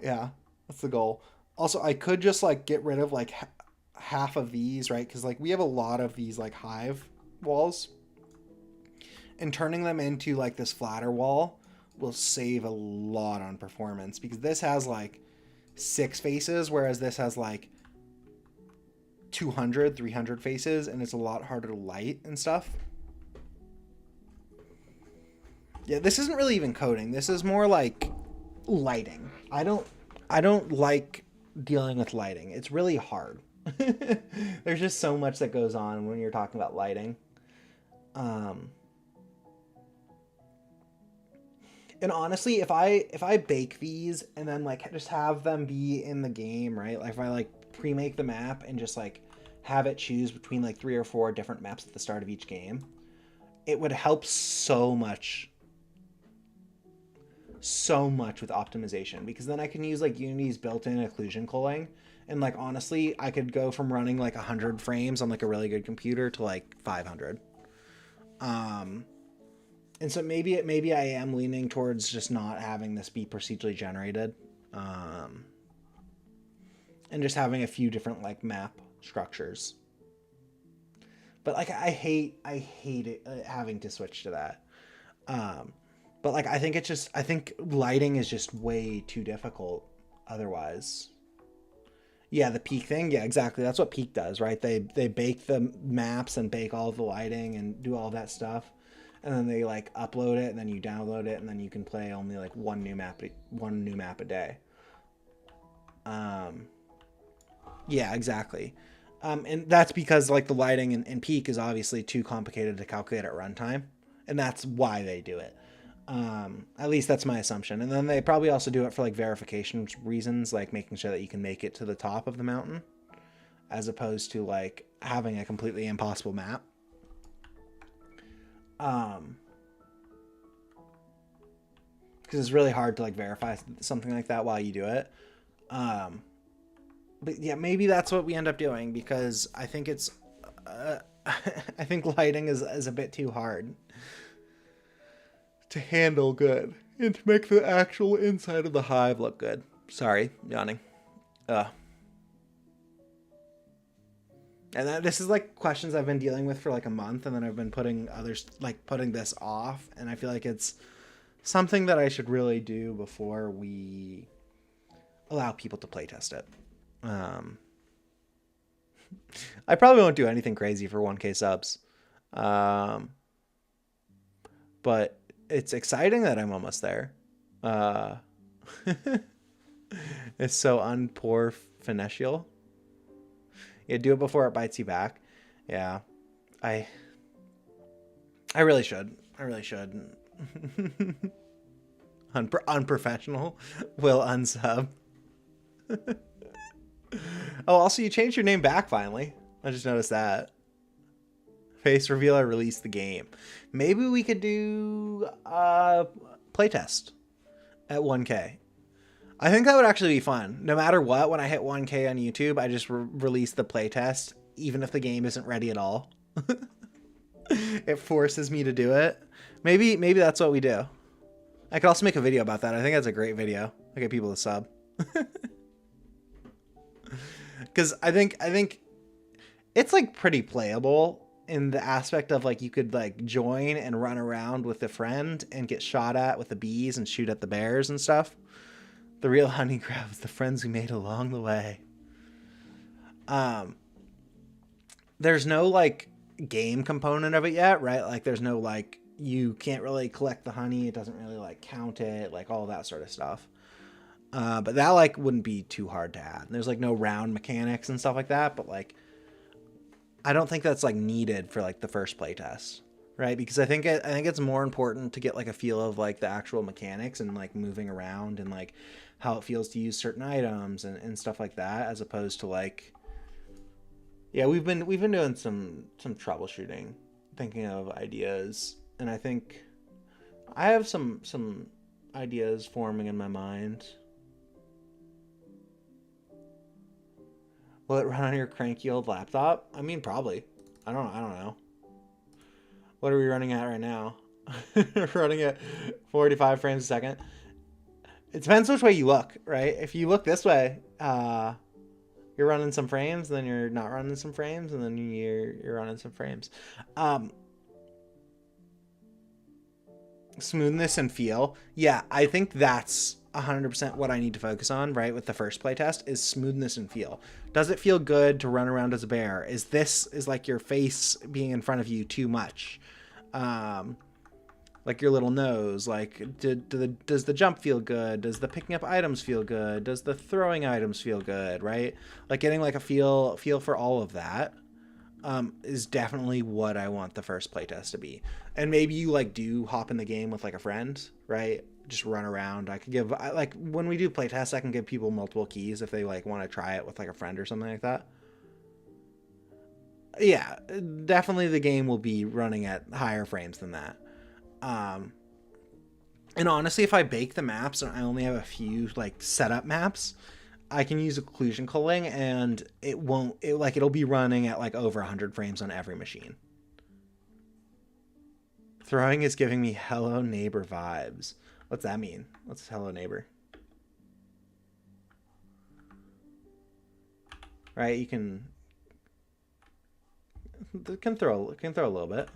Yeah, that's the goal. Also, I could just like get rid of like half of these, right? Because like we have a lot of these like hive walls. And turning them into like this flatter wall will save a lot on performance because this has like 6 faces, whereas this has like 200, 300 faces, and it's a lot harder to light and stuff. Yeah, this isn't really even coding. This is more like lighting. I don't like dealing with lighting. It's really hard. There's just so much that goes on when you're talking about lighting. And honestly, if I bake these and then like just have them be in the game, right? Like if I like pre-make the map and just like have it choose between like 3 or 4 different maps at the start of each game, it would help so much with optimization, because then I can use like Unity's built-in occlusion culling, and like honestly, I could go from running like 100 frames on like a really good computer to like 500. And so maybe I am leaning towards just not having this be procedurally generated, and just having a few different like map structures. But like I hate it having to switch to that. But like I think lighting is just way too difficult otherwise. Yeah, the Peak thing. Yeah, exactly. That's what Peak does, right? They bake the maps and bake all of the lighting and do all that stuff. And then they like upload it, and then you download it, and then you can play only like one new map a day. Yeah, exactly. And that's because like the lighting in Peak is obviously too complicated to calculate at runtime, and that's why they do it. At least that's my assumption. And then they probably also do it for like verification reasons, like making sure that you can make it to the top of the mountain, as opposed to like having a completely impossible map. Because it's really hard to like verify something like that while you do it. But yeah, maybe that's what we end up doing, because I think it's I think lighting is a bit too hard to handle good and to make the actual inside of the hive look good. Sorry, yawning. And this is like questions I've been dealing with for like a month, and then I've been putting this off, and I feel like it's something that I should really do before we allow people to playtest it. I probably won't do anything crazy for 1K subs. But it's exciting that I'm almost there. It's so unpoor finessial. Yeah, do it before it bites you back. Yeah. I really should. Unprofessional will unsub. Oh, also you changed your name back finally. I just noticed that. Face revealer released the game. Maybe we could do a playtest at 1K. I think that would actually be fun. No matter what, when I hit 1K on YouTube, I just release the playtest, even if the game isn't ready at all. It forces me to do it. Maybe that's what we do. I could also make a video about that. I think that's a great video. I get people to sub. Because I think it's like pretty playable in the aspect of like you could like join and run around with a friend and get shot at with the bees and shoot at the bears and stuff. The real honey crab is the friends we made along the way. There's no like game component of it yet, right? Like there's no like you can't really collect the honey. It doesn't really like count it, like all that sort of stuff. But that like wouldn't be too hard to add. There's like no round mechanics and stuff like that, but like I don't think that's like needed for like the first playtest, right? Because I think it's more important to get like a feel of like the actual mechanics and like moving around and like how it feels to use certain items and stuff like that, as opposed to like, yeah, we've been doing some troubleshooting, thinking of ideas, and I think I have some ideas forming in my mind. Will it run on your cranky old laptop? I mean, probably. I don't know. What are we running at right now? Running at 45 frames a second. It depends which way you look, right? If you look this way, you're running some frames, then you're not running some frames, and then you're running some frames. Smoothness and feel. Yeah, I think that's 100% what I need to focus on, right, with the first playtest, is smoothness and feel. Does it feel good to run around as a bear? Is like your face being in front of you too much? Like your little nose, like does the jump feel good? Does the picking up items feel good? Does the throwing items feel good, right? Like getting like a feel for all of that is definitely what I want the first playtest to be. And maybe you like do hop in the game with like a friend, right? Just run around. I could give like when we do playtests, I can give people multiple keys if they like want to try it with like a friend or something like that. Yeah, definitely the game will be running at higher frames than that. And honestly, if I bake the maps and I only have a few like setup maps, I can use occlusion culling and it'll be running at like over 100 frames on every machine. Throwing is giving me Hello Neighbor vibes. What's that mean? What's Hello Neighbor? Right, you can throw a little bit.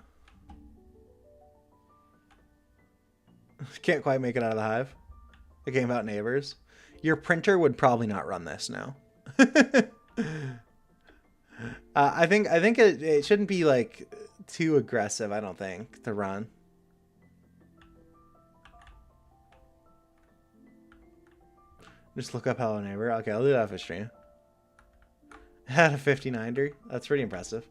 Can't quite make it out of the hive. A game about neighbors. Your printer would probably not run this now. I think it shouldn't be like too aggressive, I don't think, to run. Just look up Hello Neighbor. Okay, I'll do that for stream. Had a 59er. That's pretty impressive.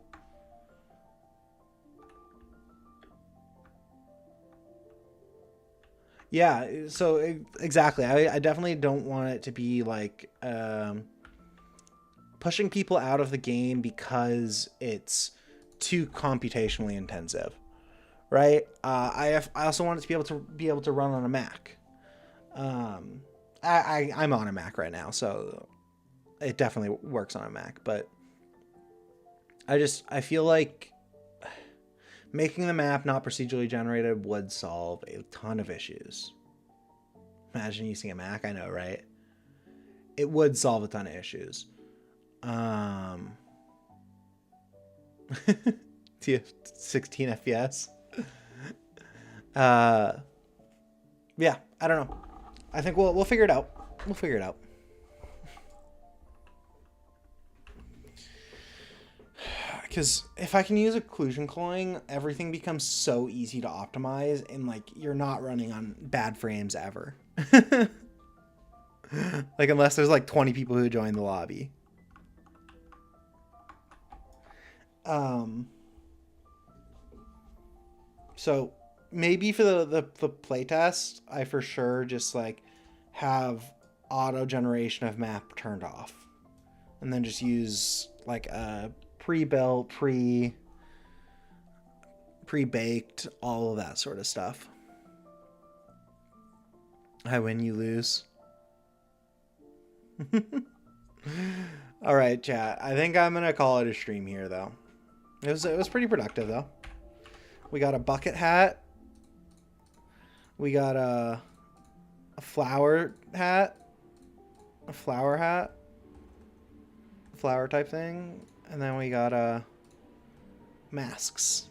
Yeah, so exactly. I definitely don't want it to be like pushing people out of the game because it's too computationally intensive, right? I also want it to be able to run on a Mac. I'm on a Mac right now, so it definitely works on a Mac. But I feel like making the map not procedurally generated would solve a ton of issues. Imagine using a Mac, I know, right? It would solve a ton of issues. 16 FPS. Yeah, I don't know. I think we'll figure it out. We'll figure it out. Because if I can use occlusion culling, everything becomes so easy to optimize, and like you're not running on bad frames ever. Like unless there's like 20 people who join the lobby. So maybe for the playtest, I for sure just like have auto generation of map turned off. and then just use like a pre-built, pre-baked, all of that sort of stuff. I win, you lose. All right, chat. I think I'm gonna call it a stream here, though. It was pretty productive, though. We got a bucket hat. We got a flower hat. A flower hat. Flower type thing. And then we got masks.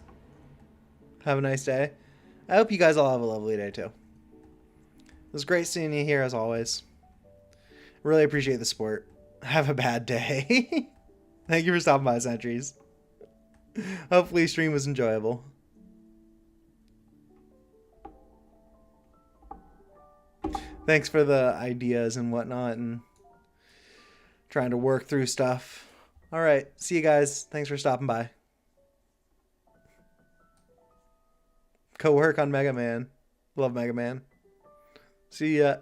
Have a nice day. I hope you guys all have a lovely day, too. It was great seeing you here, as always. Really appreciate the support. Have a bad day. Thank you for stopping by, Sentries. Hopefully stream was enjoyable. Thanks for the ideas and whatnot and trying to work through stuff. All right. See you guys. Thanks for stopping by. Go work on Mega Man. Love Mega Man. See ya.